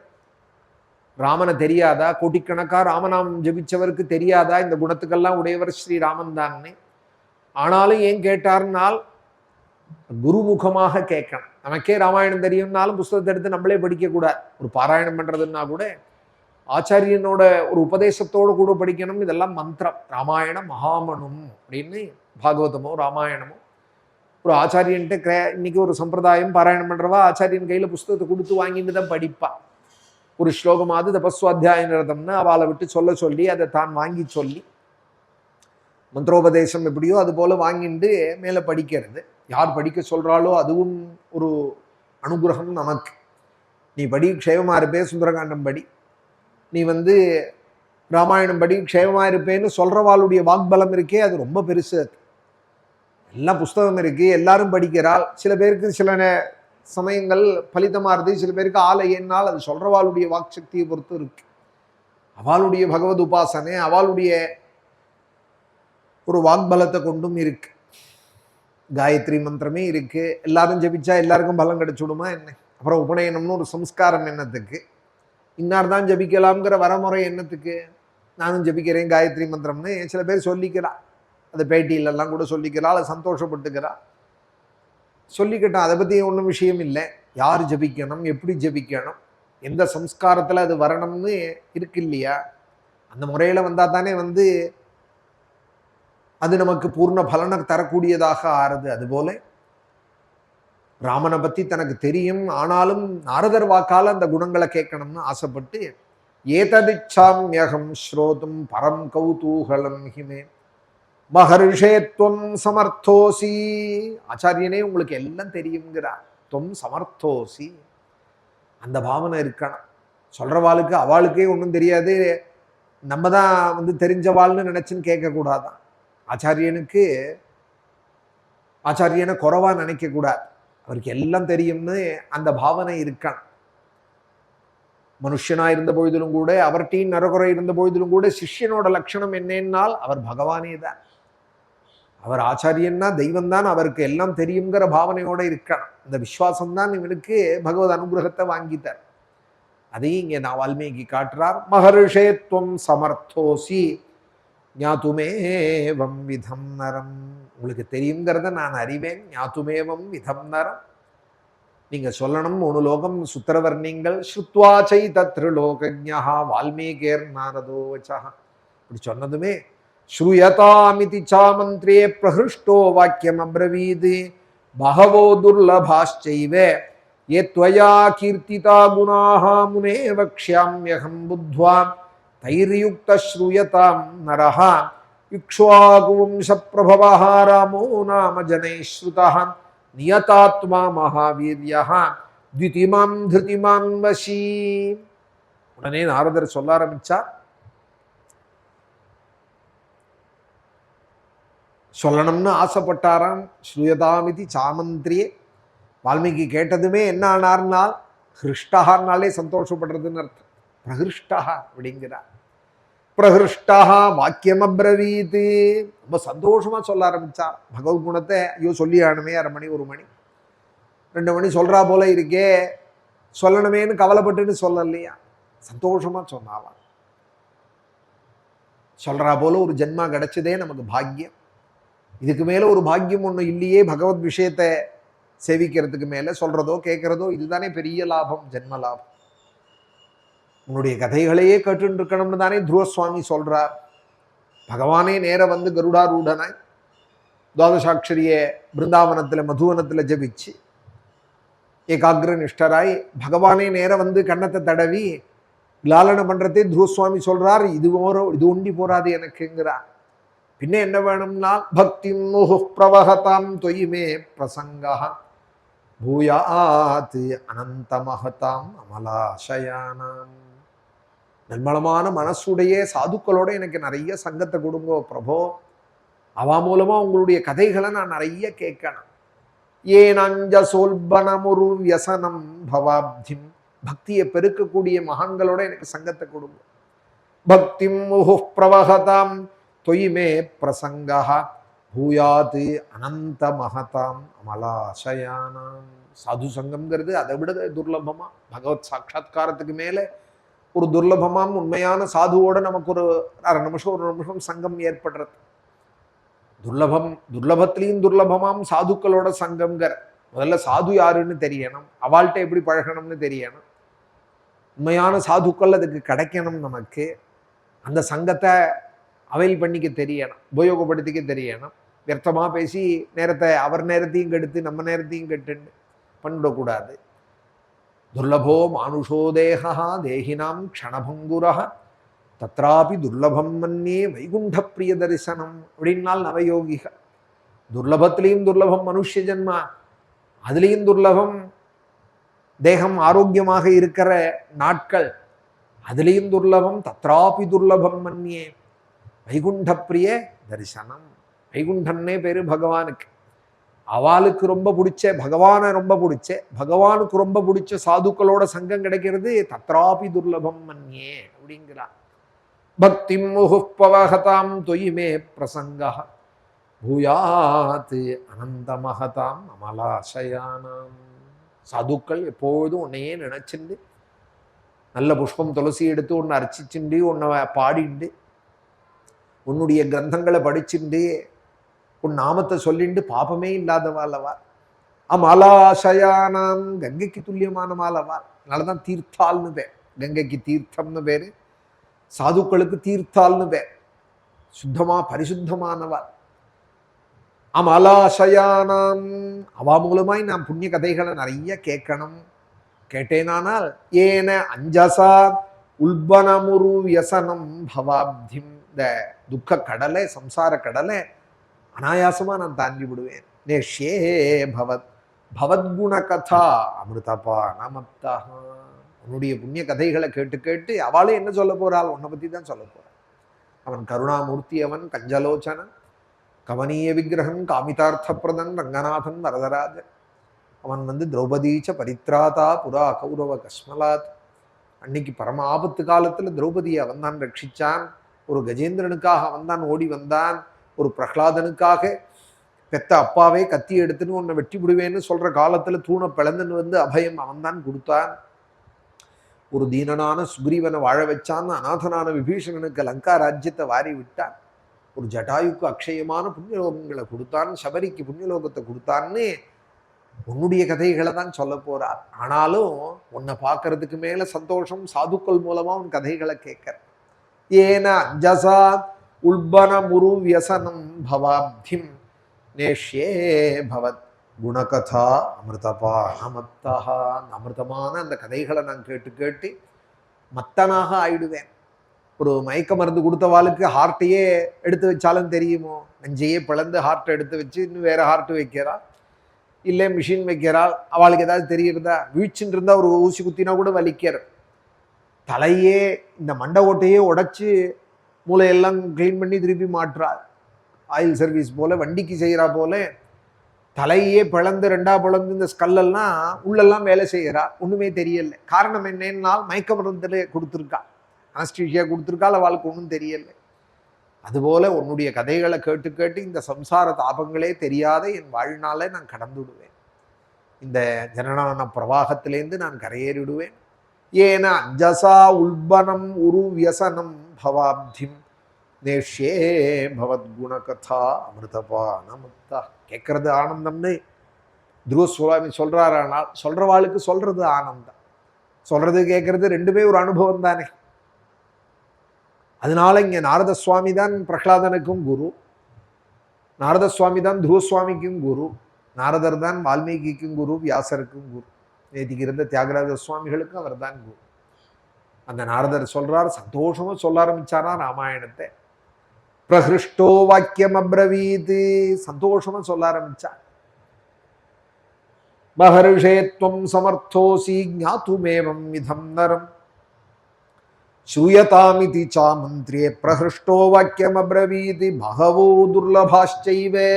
ராமனை தெரியாதா? கோட்டிக்கணக்கா ராமநாமம் ஜபிச்சவருக்கு தெரியாதா இந்த குணத்துக்கெல்லாம் உடையவர் ஸ்ரீராமன் தான்னு? ஆனாலும் ஏன் கேட்டார்னால் குருமுகமாக கேட்கணும். நமக்கே ராமாயணம் தெரியும்னாலும் புஸ்தகத்தை எடுத்து நம்மளே படிக்கக்கூடாது. ஒரு பாராயணம் பண்ணுறதுன்னா கூட ஆச்சாரியனோட ஒரு உபதேசத்தோடு கூட படிக்கணும். இதெல்லாம் மந்திரம். ராமாயண மகாமனும் அப்படின்னு பாகவதமோ ராமாயணமோ ஒரு ஆச்சாரியன்ட்ட இன்னைக்கு ஒரு சம்பிரதாயம் பாராயணம் பண்ணுறவா ஆச்சாரியன் கையில் புஸ்தகத்தை கொடுத்து வாங்கிட்டு தான் படிப்பா. ஒரு ஸ்லோகமாவது தபஸ்வாத்தியாய நிரதம்னு அவளை விட்டு சொல்லி அதை தான் வாங்கி சொல்லி மந்திரோபதேசம் எப்படியோ அது போல வாங்கிட்டு மேலே படிக்கிறது. யார் படிக்க சொல்கிறாளோ அதுவும் ஒரு அனுகிரகம் நமக்கு. நீ படி க்ஷேமமாக இருப்பே, சுந்தரகாண்டம் படி, நீ ராமாயணம் படி க்ஷேமமாக இருப்பேன்னு சொல்கிறவாளுடைய வாக்பலம் இருக்கே, அது ரொம்ப பெருசு. அது எல்லாம் புஸ்தகம் இருக்குது, எல்லாரும் படிக்கிறாள். சில பேருக்கு சில சமயங்கள் பலிதமாக இருக்குது, சில பேருக்கு ஆலை என்னால் அது சொல்கிறவாளுடைய வாக் சக்தியை பொறுத்து இருக்கு. அவளுடைய பகவத் உபாசனை அவளுடைய ஒரு வாக்பலத்தை கொண்டும் இருக்கு. காயத்ரி மந்திரமே இருக்கு, எல்லாரும் ஜபிச்சா எல்லாருக்கும் பலம் கிடைச்சுடுமா என்ன? அப்புறம் உபநயனம்னு ஒரு சம்ஸ்காரம் என்னத்துக்கு? இன்னார் தான் ஜபிக்கலாம்ங்கிற வரமுறை என்னத்துக்கு? நானும் ஜபிக்கிறேன் காயத்ரி மந்திரம்னு சில பேர் சொல்லிக்கிறா. அந்த பேட்டியிலெல்லாம் கூட சொல்லிக்கிறா, அதை சந்தோஷப்பட்டுக்கிறா. சொல்லிக்கிட்டான், அதை பற்றி ஒன்றும் விஷயம் இல்லை. யார் ஜபிக்கணும், எப்படி ஜபிக்கணும், எந்த சம்ஸ்காரத்தில் அது வரணும்னு இருக்கு இல்லையா? அந்த முறையில் வந்தால் தானே அது நமக்கு பூர்ண பலனை தரக்கூடியதாக ஆறுது. அதுபோல ராமனை பற்றி தனக்கு தெரியும், ஆனாலும் நாரதர் வாக்கால் அந்த குணங்களை கேட்கணும்னு ஆசைப்பட்டு ஏததிச்சாம்யகம் ஸ்ரோதும் பரம் கௌதூகலம் ஹிமே மகர்ஷேத்வம் சமர்த்தோசி. ஆச்சாரியனே உங்களுக்கு எல்லாம் தெரியுங்கிறார். துவம் சமர்த்தோசி, அந்த பாவனை இருக்கணும். சொல்றவாளுக்கு அவளுக்கே ஒன்றும் தெரியாது, நம்ம தான் தெரிஞ்சவாள்னு நினைச்சுன்னு கேட்கக்கூடாதான். ஆச்சாரியனை குறைவா நினைக்கக்கூடாது. அவருக்கு எல்லாம் தெரியும்னு அந்த பாவனை இருக்கணும். மனுஷனா இருந்த பொழுதிலும் கூட, அவர்கிட்டையும் நரகுறை இருந்த பொழுதிலும் கூட சிஷ்யனோட லட்சணம் என்னன்னால் அவர் பகவானே தான். அவர் ஆச்சாரியன்னா தெய்வம் தான், அவருக்கு எல்லாம் தெரியுங்கிற பாவனையோட இருக்கணும். இந்த விசுவாசம் தான் இவனுக்கு பகவத் அனுகிரகத்தை வாங்கித்தார். அதையும் இங்கே நான் வால்மீகி காட்டுறார். மகர்ஷேத்வம் சமர்த்தோசி ஞாத்துமேவம் விதம் நரம். உங்களுக்கு தெரியுங்கிறத நான் அறிவேன். ஞாத்துமேவம் விதம் நரம், நீங்க சொல்லணும். 3 லோகம் சுத்திரவர்ணிங்கள் ஸ்ருத்வாச்சை தத்ருலோகஜ்ஞா வால்மீகேர் நாரதோ வச்சா. இப்படி சொன்னதுமே ஸ்ரூயதாமிதி சாமந்திரே பிரஹிருஷ்டோ வாக்கியம் அப்ரவீத் பகவோ துர்லபாಶ್ಚைவே யே த்வயா கீர்த்திதா குணாஹ முனே வக்ஷ்யாம்யஹம் புத்வா தைர்யுக்த ஸ்ரூயதாம் நரஹ இக்ஷ்வாகுவம்ச பிரபவஹ ராமோ நாம ஜனைஸ்ருதஹ நியதாத்மா மகாவீர்யஹ த்விதிமாம் திருதிமாம் வசி. உடனே நாரதர் சொல்ல ஆரம்பிச்சார். சொல்லணும்னு ஆசைப்பட்டாராம். ஸ்ரூயதாமிதி சாமந்திரியே. வால்மீகி கேட்டதுமே என்ன ஆனார்னால் ஹிருஷ்டஹார்னாலே சந்தோஷப்படுறதுன்னு அர்த்தம். பிரஹிருஷ்டா அப்படிங்கிறார். பிரஹிருஷ்டா வாக்கியம் அப்ரவீத், ரொம்ப சந்தோஷமா சொல்ல ஆரம்பிச்சார். பகவத்குணத்தை ஐயோ சொல்லி ஆகணுமே, 1/2 மணி 1 மணி 2 மணி சொல்றா போல இருக்கே, சொல்லணுமேன்னு கவலைப்பட்டுன்னு சொல்லலையா, சந்தோஷமா சொன்னாலாம். சொல்றா போல ஒரு ஜென்மா கிடைச்சதே நமக்கு பாக்கியம். இதுக்கு மேல ஒரு பாக்கியம் ஒண்ணு இல்லையே. பகவத் விஷயத்தை சேவிக்கிறதுக்கு மேல சொல்றதோ கேட்கிறதோ இதுதானே பெரிய லாபம், ஜென்ம லாபம். உன்னுடைய கதைகளையே கேட்டு இருக்கணும்னு தானே துருவசுவாமி சொல்றார். பகவானே நேர வந்து கருடாரூடனாய் துவாதசாட்சரிய பிருந்தாவனத்துல மதுவனத்துல ஜபிச்சு ஏகாகிர நிஷ்டராய் பகவானே நேர வந்து கன்னத்தை தடவி லாலனை பண்றதே துருவசுவாமி சொல்றார். இது ஒண்டி போராது எனக்குங்கிறார். பின்ன என்ன வேணும்னா பக்தி முஹு பிரவஹதாம் தொய்மே பிரசங்கா பூயாத் அனந்த மகதாம் அமலாசயானாம். நன்மளமான மனசுடைய சாதுக்களோட எனக்கு நிறைய சங்கத்தை கொடுங்கோ பிரபோ. அவ மூலமா உங்களுடைய கதைகளை நான் நிறைய கேட்கணும். ஏனஞ்ச சோல்பனமுரு வியசனம் பவாப்திம். பக்தியை பெருக்கக்கூடிய மகான்களோட எனக்கு சங்கத்தை கொடுங்க. பக்தி முஹு பிரவஹதாம் தொய்மே பிரசங்கா பூயாத் அனந்த மகதாம் அமலாசயானாம். சாது சங்கம்ங்கிறது அதை விட துர்லபமா. பகவத் சாட்சா்காரத்துக்கு மேல ஒரு துர்லபமாம் உண்மையான சாதுவோட நமக்கு ஒரு அரை நிமிஷம் ஒரு நிமிஷம் சங்கம் ஏற்படுறது. துர்லபத்திலையும் துர்லபமாம் சாதுக்களோட சங்கம்ங்கிற. முதல்ல சாது யாருன்னு தெரியணும், அவள்கிட்ட எப்படி பழகணும்னு தெரியணும். உண்மையான சாதுக்கள் அதுக்கு கிடைக்கணும். நமக்கு அந்த சங்கத்தை அவைல் பண்ணிக்க தெரியணும், உபயோகப்படுத்திக்க தெரியணும். வியர்த்தமாக பேசி நேரத்தை அவர் நேரத்தையும் கெடுத்து நம்ம நேரத்தையும் கெட்டுன்னு பண்ணிடக்கூடாது. துர்லபோ மானுஷோ தேகா தேகினாம் க்ஷணபங்குரஹ தத்ராபி துர்லபம் மன்யே வைகுண்ட பிரிய தரிசனம் அப்படின்னால் நவயோகிக. துர்லபத்திலையும் துர்லபம் மனுஷ ஜன்மா, அதுலேயும் துர்லபம் தேகம் ஆரோக்கியமாக இருக்கிற நாட்கள், அதுலேயும் துர்லபம். தத்ராபி துர்லபம் மன்யே வைகுண்ட பிரிய தரிசனம். வைகுண்டன்னே பேரு பகவானுக்கு. அவளுக்கு ரொம்ப பிடிச்ச பகவானை ரொம்ப பிடிச்ச பகவானுக்கு ரொம்ப பிடிச்ச சாதுக்களோட சங்கம் கிடைக்கிறது தத்ராபி துர்லபம் மன்யே அப்படிங்கிறார். பக்தி முஹு பவஹதாம் தொய்மே பிரசங்கா பூயாத் அனந்த மகதாம் அமலாசயானாம். சாதுக்கள் எப்பொழுதும் உன்னையே நினைச்சுண்டு நல்ல புஷ்பம் துளசி எடுத்து ஒன்று அர்ச்சிச்சுண்டு உன்னை பாடிண்டு உன்னுடைய கிரந்தங்களை படிச்சுண்டு உன் நாமத்தை சொல்லிண்டு பாபமே இல்லாதவாளவா. அமலாசயானாம். கங்கைக்கு துல்லியமானவாளவா. அதனாலதான் தீர்த்தால்னு பேர். கங்கைக்கு தீர்த்தம்னு பேரு, சாதுக்களுக்கு தீர்த்தால்னு பேர். சுத்தமா பரிசுத்தமானவா. அமலாசயானாம். அவா மூலமாய் நான் புண்ணிய கதைகளை நிறைய கேட்கணும். கேட்டேனானால் ஏன அஞ்சசா உல்பனமுரு வியசனம் பவாப்திம். இந்த துக்க கடலை சம்சார கடலை அனாயாசமா நான் தாண்டி விடுவேன். நேஷ்யே பவத் பவத்குண கதா அமிர்தபா நமத்தா. உன்னுடைய புண்ணிய கதைகளை கேட்டு கேட்டு அவளே என்ன சொல்ல போறாள்? உன்னை பத்தி தான் சொல்ல போறாள். அவன் கருணாமூர்த்தி, அவன் கஞ்சலோச்சனன், கவனீய விக்கிரகன், காமிதார்த்த பிரதன், ரங்கநாதன், வரதராஜன். அவன் வந்து திரௌபதீச்ச பரித்ராதா புரா கௌரவ கஸ்மலாத். அன்னைக்கு பரம ஆபத்து காலத்துல திரௌபதியை அவன் தான் ரட்சிச்சான். ஒரு கஜேந்திரனுக்காக அவன் தான் ஓடி வந்தான். ஒரு பிரகலாதனுக்காக பெத்த அப்பாவே கத்தி எடுத்துன்னு உன்னை வெட்டி விடுவேன்னு சொல்ற காலத்துல தூணை பிளந்துன்னு வந்து அபயம் அவன் தான் கொடுத்தான். ஒரு தீனனான சுக்ரீவனை வாழ வச்சான். அநாதனான விபீஷணனுக்கு லங்கா ராஜ்யத்தை வாரி விட்டான். ஒரு ஜட்டாயுக்கு அக்ஷயமான புண்ணியலோகங்களை கொடுத்தான். சபரிக்கு புண்ணியலோகத்தை கொடுத்தான்னு உன்னுடைய கதைகளை தான் சொல்ல போறார். ஆனாலும் உன்னை பார்க்கறதுக்கு மேல சந்தோஷம் சாதுக்கள் மூலமா உன் கதைகளை கேட்கிற. ஏன அஞ்சசா உல்பன முரு வியசனம் பவாப்திம் நேஷ்யே பவத் குணகதா அமிர்தபா நமத்தா. அமிர்தமான அந்த கதைகளை நான் கேட்டு கேட்டு மத்தனாக ஆயிடுவேன். ஒரு மயக்க மருந்து கொடுத்தவாளுக்கு ஹார்ட்டையே எடுத்து வச்சாலும் தெரியுமோ? நெஞ்சையே பிளந்து ஹார்ட்டை எடுத்து வச்சு இன்னும் வேற ஹார்ட் வைக்கிறா, இல்லை மிஷின் வைக்கிறாள். அவளுக்கு ஏதாவது தெரியுறதா? வீழ்ச்சின்னு இருந்தால் ஒரு ஊசி குத்தினா கூட வலிக்கிற. தலையே இந்த மண்டை ஓட்டையே உடைச்சு மூளையெல்லாம் கிளீன் பண்ணி திருப்பி மாற்றாள். ஆயில் சர்வீஸ் போல வண்டிக்கு செய்கிறா போல தலையே பிளந்து ரெண்டா பிளந்து இந்த ஸ்கல்லெல்லாம் உள்ளெல்லாம் வேலை செய்கிறா. ஒன்றுமே தெரியலை. காரணம் என்னன்னால் மயக்க மருந்துல கொடுத்துருக்கா, அனஸ்டீஷியா கொடுத்துருக்காள். அவளுக்கு ஒன்றும் தெரியலை. அதுபோல உன்னுடைய கதைகளை கேட்டு கேட்டு இந்த சம்சார தாபங்களே தெரியாத என் வாழ்நாளை நான் கடந்து விடுவேன். இந்த ஜனநான பிரவாகத்திலேருந்து நான் கரையேறிடுவேன். ஏன அஞ்சசா உல்பனம் உரு வியசனம் பவாப்திம் நேஷ்யே பவத்குணகதா அமிர்தபானமுக்தா. கேட்கறது ஆனந்தம்னு துருவசுவாமி சொல்றாரு. ஆனால் சொல்றவாளுக்கு சொல்றது ஆனந்தம், சொல்றது கேட்கறது ரெண்டுமே ஒரு அனுபவம் தானே. அதனால இங்க நாரத சுவாமி தான் பிரகலாதனுக்கும் குரு, நாரத சுவாமி தான் துருவசுவாமிக்கும் குரு, நாரதர் தான் வால்மீகிக்கும் குரு, வியாசருக்கும் குரு, நேத்திக்கு இருந்த தியாகராஜ சுவாமிகளுக்கும் அவர் தான் குரு. அந்த நாரதர் சொல்றார், சந்தோஷமா சொல்ல ஆரம்பிச்சாரா ராமாயணத்தை. பிரகிருஷ்டோ வாக்கியம் அப்ரவீத், சந்தோஷமா சொல்ல ஆரம்பிச்சார். மகர்ஷேத்வம் சமர்த்தோசி ஞாத்துமேவம் இதம் நரம் சூயதாமிதி சாமந்திரியே பிரகிருஷ்டோ வாக்கியம் அப்ரவீத் பகவோ துர்லபாஷ்சைவே.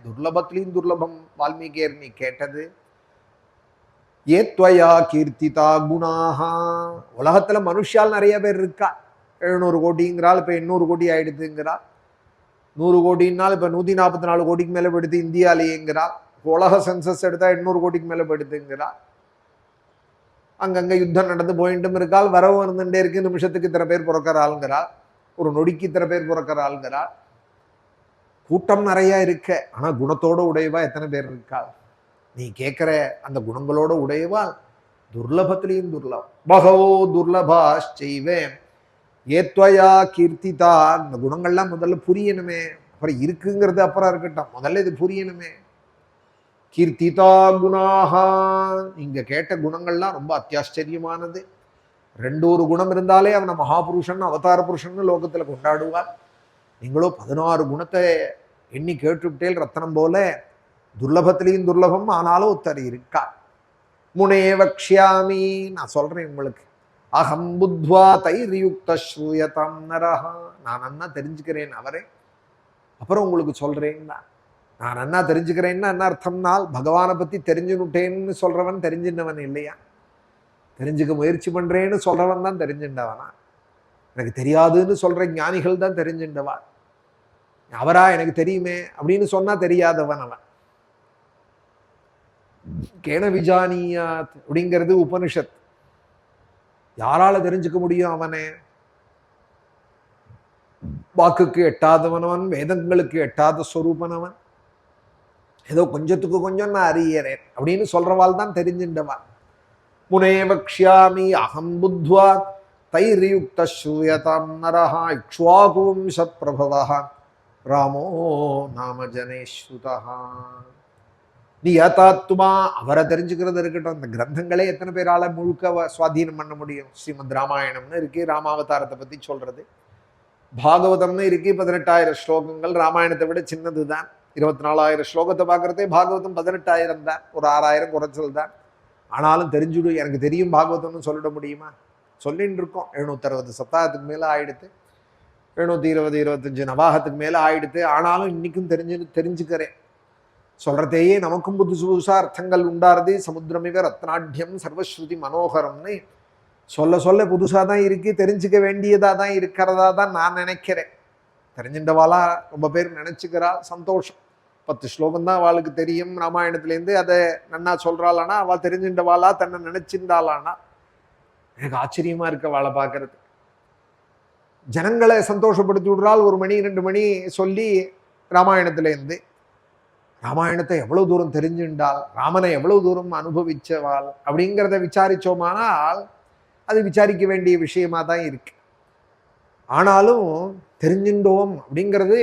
துர்லபத்திலையும் துர்லபம் வால்மீகியர் நீ கேட்டது. ஏத்வயா கீர்த்திதா குணாஹா. உலகத்துல மனுஷால் நிறைய பேர் இருக்கா. 700 கோடிங்கிறாள், இப்ப 800 கோடி ஆயிடுதுங்கிறா. 100 கோடினால் இப்ப 144 கோடிக்கு மேல போயிடுது இந்தியாலேங்கிறா. உலக சென்சஸ் எடுத்தா 800 கோடிக்கு மேல போயிடுதுங்கிறா. அங்கங்க யுத்தம் நடந்து போயிட்டும் இருக்காள், வரவு வந்துட்டே இருக்கு. நிமிஷத்துக்கு இத்தனை பேர் பிறக்கிற ஆளுங்கிறாள், ஒரு நொடிக்கு இத்தனை பேர் பிறக்கிற ஆளுங்கிறாள். கூட்டம் நிறைய இருக்க, ஆனா குணத்தோட உடையவா எத்தனை பேர் இருக்காள்? நீ கேட்கிற அந்த குணங்களோட உடையவா துர்லபத்திலையும் துர்லபம். பகவோ துர்லபாஷ்சைவேன் ஏத்வயா கீர்த்திதா. இந்த குணங்கள்லாம் முதல்ல புரியணுமே, அப்புறம் இருக்குங்கிறது அப்புறம் இருக்கட்டும், முதல்ல இது புரியணுமே. கீர்த்திதா குணாஹா. நீங்க கேட்ட குணங்கள்லாம் ரொம்ப அத்தியாச்சரியமானது. 2 குணம் இருந்தாலே அவனை மகாபுருஷன் அவதார புருஷன் லோகத்துல கொண்டாடுவார். நீங்களோ 16 குணத்தை எண்ணி கேட்டுவிட்டேல் ரத்தனம் போல. துர்லபத்திலையும் துர்லபம், ஆனாலும் ஒருத்தர் இருக்கா. முனே வக்ஷ்யாமி, நான் சொல்றேன் உங்களுக்கு. அகம் புத்வா தைர்யுக்த ஸ்ரூயதம் நரஹா. நான் நன்னா தெரிஞ்சுக்கிறேன் அவரே, அப்புறம் உங்களுக்கு சொல்றேன்னா. நான் நன்னா தெரிஞ்சுக்கிறேன்னா என்ன அர்த்தம்னால், பகவானை பத்தி தெரிஞ்சுனுட்டேன்னு சொல்றவன் தெரிஞ்சின்றவன் இல்லையா? தெரிஞ்சுக்க முயற்சி பண்றேன்னு சொல்றவன் தான் தெரிஞ்சின்றவனா? எனக்கு தெரியாதுன்னு சொல்ற ஞானிகள் தான் தெரிஞ்சின்றவா. அவரா எனக்கு தெரியுமே அப்படின்னு சொன்னா தெரியாதவன் அவன். கேன விஜானியாத் அப்படிங்கிறது உபனிஷத். யாரால தெரிஞ்சுக்க முடியும் அவனே? வாக்குக்கு எட்டாதவனவன், வேதங்களுக்கு எட்டாத ஸ்வரூபனவன். ஏதோ கொஞ்சத்துக்கு கொஞ்சம் நான் அறியறேன் அப்படின்னு சொல்றவாள் தான் தெரிஞ்சின்றவன். முனே வக்ஷ்யாமி அகம் புத்வா தைர்யுக்த ஸ்ரூயதாம் நரஹா இக்ஷ்வாகுவம்ச பிரபவஹ ராமோ நாம ஜனேஸ்ருதா. நீ யதாத்மா, அவரை தெரிஞ்சுக்கிறது இருக்கட்டும். அந்த கிரந்தங்களே எத்தனை பேரால முழுக்க சுவாதீனம் பண்ண முடியும்? ஸ்ரீமத் ராமாயணம்னு இருக்கு, ராமாவதாரத்தை பத்தி சொல்றது. பாகவதம்னு இருக்கு, 18,000 ஸ்லோகங்கள். ராமாயணத்தை விட சின்னது தான். 24,000 ஸ்லோகத்தை பார்க்கறதே பாகவதம் 18,000 தான், ஒரு 6,000 குறைச்சல் தான். ஆனாலும் தெரிஞ்சுடும். எனக்கு தெரியும் பாகவதம்னு சொல்லிட முடியுமா? சொல்லின்னு இருக்கோம். 760 சப்தாகத்துக்கு மேல ஆயிடுத்து, 720 25 நவாகத்துக்கு மேல ஆயிடுத்து. ஆனாலும் இன்னைக்கும் தெரிஞ்சுக்கிறேன். சொல்றதையே நமக்கும் புதுசு புதுசா அர்த்தங்கள் உண்டாருது. சமுத்திரமிவ ரத்னாட்யம் சர்வஸ்ருதி மனோகரம்னு சொல்ல சொல்ல புதுசா தான் இருக்கு. தெரிஞ்சுக்க வேண்டியதா தான் இருக்கிறதா தான் நான் நினைக்கிறேன். தெரிஞ்சின்றவாளா ரொம்ப பேர் நினைச்சுக்கிறாள், சந்தோஷம். 10 ஸ்லோகம் தான் அவளுக்கு தெரியும் ராமாயணத்துலேருந்து. அதை நன்னா சொல்றாளானா அவள் தெரிஞ்சின்றவாளா, தன்னை நினைச்சிருந்தாளானா? எனக்கு ஆச்சரியமா இருக்க அவளை பார்க்கறது. ஜனங்களை சந்தோஷப்படுத்தி விடுறாள். 1 மணி 2 மணி சொல்லி ராமாயணத்துலேருந்து. ராமாயணத்தை எவ்வளவு தூரம் தெரிஞ்சுண்டால், ராமனை எவ்வளவு தூரம் அனுபவிச்சவாள் அப்படிங்கிறத விசாரிச்சோமானால் அது விசாரிக்க வேண்டிய விஷயமா தான் இருக்கு. ஆனாலும் தெரிஞ்சுட்டோம் அப்படிங்கிறது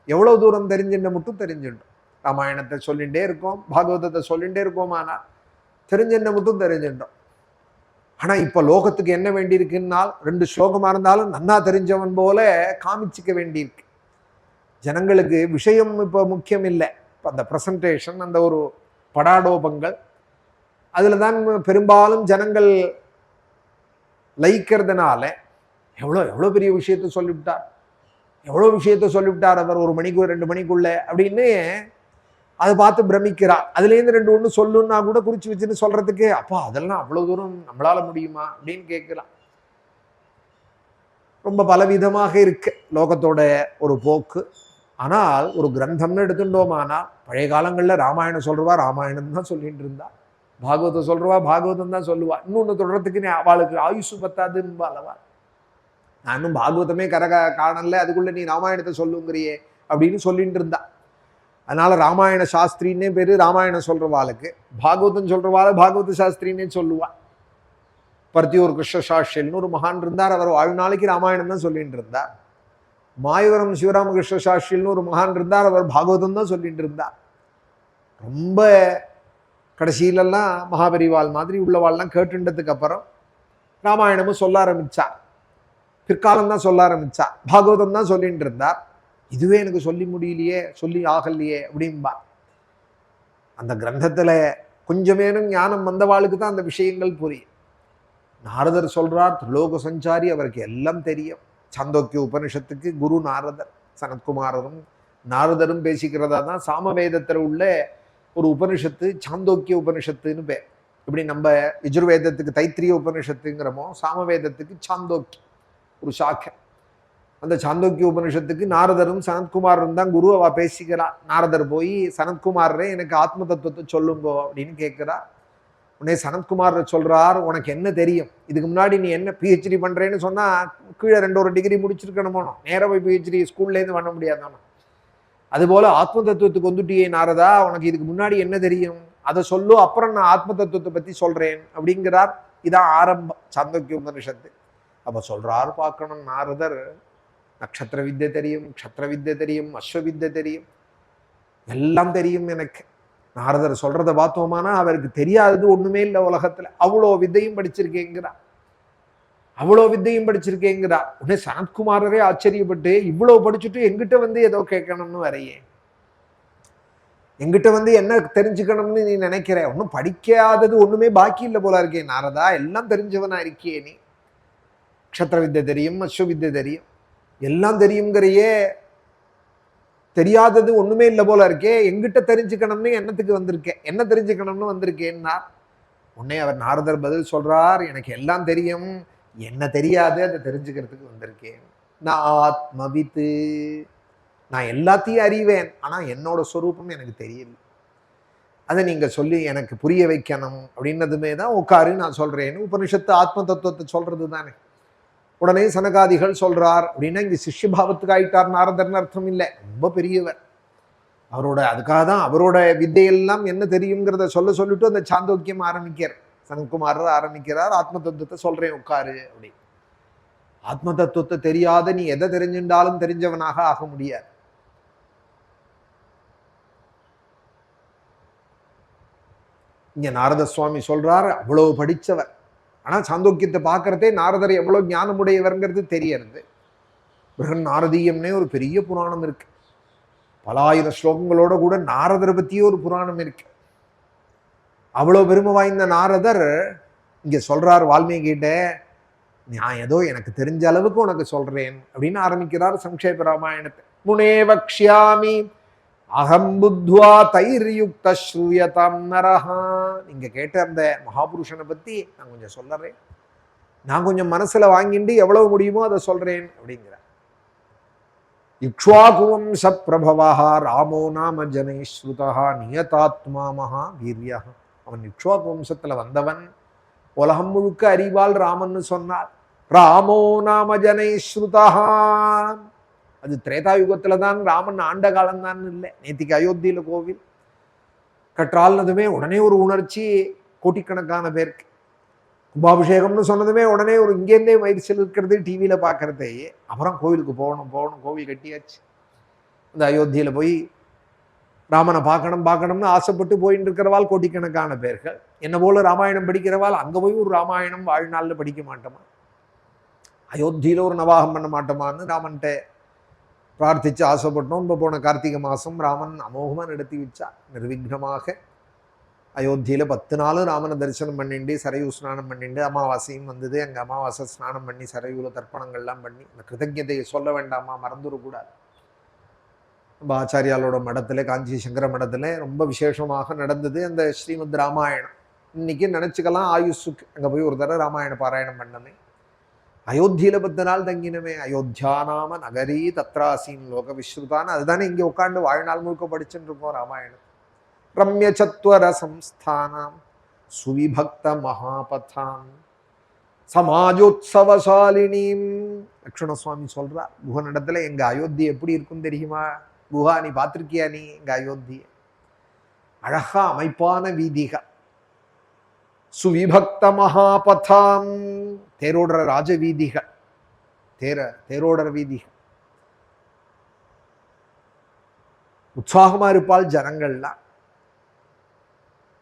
எவ்வளவு தூரம் தெரிஞ்சுட்ட மட்டும் தெரிஞ்சுட்டோம். ராமாயணத்தை சொல்லிகிட்டே இருக்கோம், பாகவதத்தை சொல்லிகிட்டே இருக்கோம், ஆனால் தெரிஞ்சுட்ட மட்டும் தெரிஞ்சுட்டோம். ஆனா இப்ப லோகத்துக்கு என்ன வேண்டியிருக்குன்னால், 2 ஸ்லோகமா இருந்தாலும் நன்னா தெரிஞ்சவன் போல காமிச்சிக்க வேண்டியிருக்கு. ஜனங்களுக்கு விஷயம் இப்போ முக்கியம் இல்லை. அந்த ப்ரெசன்டேஷன், அந்த ஒரு படாடோபங்கள், அதில் தான் பெரும்பாலும் ஜனங்கள் லைக்கிறதுனால எவ்வளோ எவ்வளோ பெரிய விஷயத்த சொல்லிவிட்டார், எவ்வளோ விஷயத்த சொல்லிவிட்டார் அவர் 1 மணிக்கு 2 மணிக்குள்ள அப்படின்னு அதை பார்த்து பிரமிக்கிறார். அதுலேருந்து 2 ஒன்று சொல்லுன்னா கூட குறித்து வச்சுன்னு சொல்றதுக்கு, அப்பா அதெல்லாம் அவ்வளோ தூரம் நம்மளால முடியுமா அப்படின்னு கேட்கலாம். ரொம்ப பலவிதமாக இருக்கு லோகத்தோட ஒரு போக்கு. ஆனால் ஒரு கிரந்தம்னு எடுத்துட்டோமானா, பழைய காலங்களில் ராமாயணம் சொல்றவா ராமாயணம் தான் சொல்லிட்டு இருந்தா, பாகவதம் சொல்றவா பாகவதம் தான் சொல்லுவா. இன்னொன்று தொடர்றதுக்கு அவளுக்கு ஆயுசு பத்தாதுன்னு அளவா. நான் இன்னும் பாகவதமே காணல, அதுக்குள்ள நீ ராமாயணத்தை சொல்லுங்கிறியே அப்படின்னு சொல்லிட்டு இருந்தா. அதனால ராமாயண சாஸ்திரின்னே பேரு ராமாயணம் சொல்றவாளுக்கு, பாகவதம் சொல்றவாள் பாகவத சாஸ்திரின்னே சொல்லுவா. பர்த்தியூர் கிருஷ்ண சாஸ்திரின்னு ஒரு மகான் இருந்தார், அவர் வாழ்நாளைக்கு ராமாயணம் தான் சொல்லிட்டு இருந்தார். மாயவரம் சிவராமகிருஷ்ண சாஸ்திரின்னு ஒரு மகான் இருந்தார், அவர் பாகவதம் தான் சொல்லிட்டு இருந்தார். ரொம்ப கடைசியிலெல்லாம் மகாபரிவாள் மாதிரி உள்ளவாள்லாம் கேட்டுன்றதுக்கு அப்புறம் ராமாயணமும் சொல்ல ஆரம்பிச்சார். பிற்காலம் தான் சொல்ல ஆரம்பிச்சா, பாகவதம் தான் சொல்லிட்டு இருந்தார். இதுவே எனக்கு சொல்லி முடியலையே, சொல்லி ஆகலையே அப்படின்பா. அந்த கிரந்தத்துல கொஞ்சமேனும் ஞானம் வந்தவாளுக்கு தான் அந்த விஷயங்கள் புரியும். நாரதர் சொல்றார், திரிலோக சஞ்சாரி, அவருக்கு எல்லாம் தெரியும். சாந்தோக்கிய உபனிஷத்துக்கு குரு நாரதர், சனத்குமாரரும் நாரதரும் பேசிக்கிறதா தான் சாமவேதத்தில் உள்ள ஒரு உபனிஷத்து சாந்தோக்கிய உபனிஷத்துன்னு பேர். இப்படி நம்ம யஜுர்வேதத்துக்கு தைத்திரிய உபனிஷத்துங்கிறமோ, சாமவேதத்துக்கு சாந்தோக்கிய ஒரு சாக்கை. அந்த சாந்தோக்கிய உபனிஷத்துக்கு நாரதரும் சனத்குமாரரும் தான் குரு. அவ பேசிக்கிறா. நாரதர் போய் சனத்குமாரரே எனக்கு ஆத்ம தத்துவத்தை சொல்லுங்கோ அப்படின்னு கேட்கிறா. உடனே சனத்குமார் சொல்றார், உனக்கு என்ன தெரியும்? இதுக்கு முன்னாடி நீ என்ன பிஹெச்டி பண்றேன்னு சொன்னா கீழே 2 டிகிரி முடிச்சிருக்கணுமோ, நேராக போய் பிஹெச்டி ஸ்கூல்லேருந்து பண்ண முடியாதானோ. அதுபோல ஆத்ம தத்துவத்துக்கு வந்துட்டியே நாரதா, உனக்கு இதுக்கு முன்னாடி என்ன தெரியும் அதை சொல்லு, அப்புறம் நான் ஆத்ம தத்துவத்தை பத்தி சொல்றேன் அப்படிங்கிறார். இதான் ஆரம்பம் சாந்தோக்கிய உபனிஷத்து. அப்ப சொல்றாரு பார்க்கணும் நாரதர், நட்சத்திர வித்தை தெரியும், க்ஷத்திர வித்தை தெரியும், அஸ்வ வித்தை தெரியும், எல்லாம் தெரியும் எனக்கு. நாரதர் சொல்றதை பார்த்தோமானா அவருக்கு தெரியாதது ஒண்ணுமே இல்லை உலகத்துல. அவ்வளோ வித்தையும் படிச்சிருக்கேங்கிறா, அவ்வளோ வித்தையும் படிச்சிருக்கேங்கிறா. உடனே சனத்குமாரரே ஆச்சரியப்பட்டு, இவ்வளவு படிச்சுட்டு எங்கிட்ட வந்து ஏதோ கேட்கணும்னு வரையே, எங்கிட்ட வந்து என்ன தெரிஞ்சுக்கணும்னு நீ நினைக்கிற? ஒன்றும் படிக்காதது ஒண்ணுமே பாக்கி இல்லை போல இருக்கேன் நாரதா, எல்லாம் தெரிஞ்சவனா இருக்கியே நீ. க்ஷத்திர வித்தை தெரியும், அஸ்வ வித்தை தெரியும், எல்லாம் தெரியுங்கிறையே, தெரியாதது ஒண்ணுமே இல்லை போல இருக்கே, எங்கிட்ட தெரிஞ்சுக்கணும்னு என்னத்துக்கு வந்திருக்கேன், என்ன தெரிஞ்சுக்கணும்னு வந்திருக்கேன்னா. உடனே அவர் நாரதர் பதில் சொல்றார், எனக்கு எல்லாம் தெரியும், என்ன தெரியாது, அதை தெரிஞ்சுக்கிறதுக்கு வந்திருக்கேன். நான் ஆத்மவித்து, நான் எல்லாத்தையும் அறிவேன், ஆனா என்னோட ஸ்வரூபம் எனக்கு தெரியல, அதை நீங்க சொல்லி எனக்கு புரிய வைக்கணும் அப்படின்னதுமே தான் உட்காரு நான் சொல்றேன்னு உபனிஷத்து ஆத்ம தத்துவத்தை சொல்றது தானே. உடனே சனகாதிகள் சொல்றார் அப்படின்னா இங்க சிஷ்யபாவத்துக்கு ஆயிட்டார் நாரதர்னு அர்த்தம் இல்லை, ரொம்ப பெரியவர் அவரோட. அதுக்காக தான் அவரோட வித்தையெல்லாம் என்ன தெரியுங்கிறத சொல்லிட்டு அந்த சாந்தோக்கியம் ஆரம்பிக்கிறார். சனத்குமாரர் ஆரம்பிக்கிறார், ஆத்ம தத்துவத்தை சொல்றேன் உட்காரு அப்படி. ஆத்ம தத்துவத்தை தெரியாத நீ எதை தெரிஞ்சின்றாலும் தெரிஞ்சவனாக ஆக முடியாது. இங்க நாரத சுவாமி சொல்றார், அவ்வளவு படிச்சவர், ஆனா சாந்தோக்கியத்தை பார்க்கறதே நாரதர் எவ்வளவு ஞானமுடையவர்ங்கிறது தெரியறது. பிரகன் நாரதீயம்னே ஒரு பெரிய புராணம் இருக்கு, பல ஆயிரம் ஸ்லோகங்களோட கூட நாரதரை பத்தியே ஒரு புராணம் இருக்கு. அவ்வளவு பெருமை வாய்ந்த நாரதர் இங்க சொல்றார் வால்மீகிட்ட, நான் ஏதோ எனக்கு தெரிஞ்ச அளவுக்கு உனக்கு சொல்றேன் அப்படின்னு ஆரம்பிக்கிறார் சங்கேப ராமாயணத்தை. முனே வக்ஷ்யாமி அகம் புத்வா தைர்யுக்த ஸ்ரூயதாம் நரஹா. நீங்க கேட்ட அந்த மகாபுருஷனை பத்தி நான் கொஞ்சம் சொல்றேன், நான் கொஞ்சம் மனசுல வாங்கிட்டு எவ்வளவு முடியுமோ அதை சொல்றேன் அப்படிங்கிறார். இக்ஷ்வாகுவம்ச பிரபவா ராமோ நாம ஜனைஸ்ருதா நியதாத்மா மகா வீரியா. அவன் இக்ஷ்வாகு வம்சத்துல வந்தவன், உலகம் முழுக்க அறிவால் ராமன்னு சொன்னார். ராமோ நாம ஜனைஸ்ருதா, அது திரேதாயுகத்துல தான் ராமன் ஆண்ட காலம் தான் இல்லை. நேத்திக்கு அயோத்தியில கோவில் கற்றால்னதுமே உடனே ஒரு உணர்ச்சி கோட்டிக்கணக்கான பேருக்கு. கும்பாபிஷேகம்னு சொன்னதுமே உடனே ஒரு இங்கேருந்தே மயிர்ச்சல் இருக்கிறது, டிவியில பார்க்கறதே. அப்புறம் கோவிலுக்கு போகணும், கோவில் கட்டியாச்சு. அந்த அயோத்தியில போய் ராமனை பார்க்கணும்னு ஆசைப்பட்டு போயிட்டு இருக்கிறவாள் கோட்டிக்கணக்கான பேர்கள். என்ன போல ராமாயணம் படிக்கிறவாள் அங்க போய் ஒரு ராமாயணம் வாழ்நாளில் படிக்க மாட்டோமா, அயோத்தியில ஒரு நவாகம் பண்ண மாட்டோமான்னு ராமன்கிட்ட பிரார்த்திச்சு ஆசைப்பட்டோம். இப்போ போன கார்த்திகை மாதம் ராமன் அமோகமாக நடத்தி வச்சா, நிர்விக்னமாக அயோத்தியில 10 நாளும் ராமனை தரிசனம் பண்ணிட்டு சரையூ ஸ்நானம் பண்ணிட்டு, அமாவாசையும் வந்தது, அங்கே அமாவாசை ஸ்நானம் பண்ணி சரையூல தர்ப்பணங்கள்லாம் பண்ணி இந்த கிருதஜதையை சொல்ல வேண்டாமா, மறந்துடக்கூடாது. நம்ம ஆச்சாரியாலோட மடத்துல, காஞ்சி சங்கர மடத்துல ரொம்ப விசேஷமாக நடந்தது அந்த ஸ்ரீமத் ராமாயணம். இன்னைக்கு நினைச்சுக்கலாம் ஆயுஷுக்கு அங்கே போய் ஒரு தடவை ராமாயண பாராயணம் பண்ணமே. அயோத்தியில 10 நாள் தங்கினமே. அயோத்தியா நாம நகரி தத்ராசீன் லோக விஸ்ருதான், அதுதானே இங்கே உட்காந்து வாழ்நாள் முழுக்க படிச்சுட்டு இருக்கோம் ராமாயணம். ரம்ய சத்வர சம்ஸ்தானம் சுவிபக்த மகாபதாம் சமாஜோத்சவசாலினியும். லக்ஷ்மண சுவாமி சொல்றார் குஹனிடத்துல, எங்க அயோத்தி எப்படி இருக்கும் தெரியுமா குஹா, நீ பார்த்திருக்கியா நீ எங்க அயோத்திய? அழகா அமைப்பான வீதிகள், சுவிபக்த மகாபதாம், தேரோடுற ராஜ வீதிகள், தேரோடுற வீதிகள், உற்சாகமா இருப்பால் ஜனங்கள்லாம்.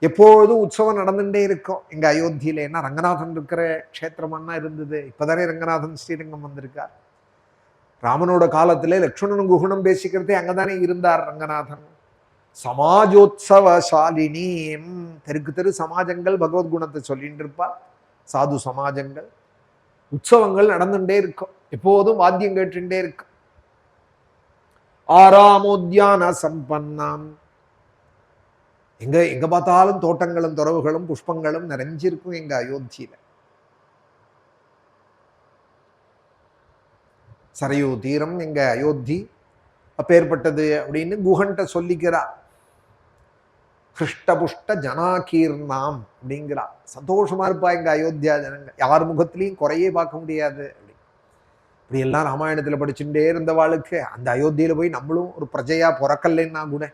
எப்பொழுதும் உற்சவம் நடந்துட்டே இருக்கும் எங்க அயோத்தியில. ஏன்னா ரங்கநாதன் இருக்கிற க்ஷேத்திரமானா இருந்தது. இப்பதானே ரங்கநாதன் ஸ்ரீரங்கம் வந்திருக்கார். ராமனோட காலத்திலே லக்ஷ்மணனும் குஹனும் பேசிக்கிறதே அங்கதானே இருந்தார் ரங்கநாதன். சமாஜோத்சவசாலினியும், தெருக்கு தெரு சமாஜங்கள் பகவத்குணத்தை சொல்லிட்டு இருப்பார். சாது சமாஜங்கள், உற்சவங்கள் நடந்துட்டே இருக்கும், எப்போதும் வாத்தியம் கேட்டுட்டே இருக்கும். ஆராமோத்யான சம்பன்னாம், எங்க பார்த்தாலும் தோட்டங்களும் துறவுகளும் புஷ்பங்களும் நிறைஞ்சிருக்கும் எங்க அயோத்தியில. சரையு தீரம் எங்க அயோத்தி அப்பேற்பட்டது அப்படின்னு குஹன்ட்ட சொல்லிக்கிறார். ஹிருஷ்டபுஷ்ட ஜனாகீர்ணாம் அப்படிங்கிறா. சந்தோஷமா இருப்பா எங்க அயோத்தியா ஜனங்க, யார் முகத்திலையும் குறையே பார்க்க முடியாது. இப்படி எல்லாம் ராமாயணத்துல படிச்சுட்டே இருந்தவாளுக்கு அந்த அயோத்தியில போய் நம்மளும் ஒரு பிரஜையா பிறக்கலைன்னா கூட,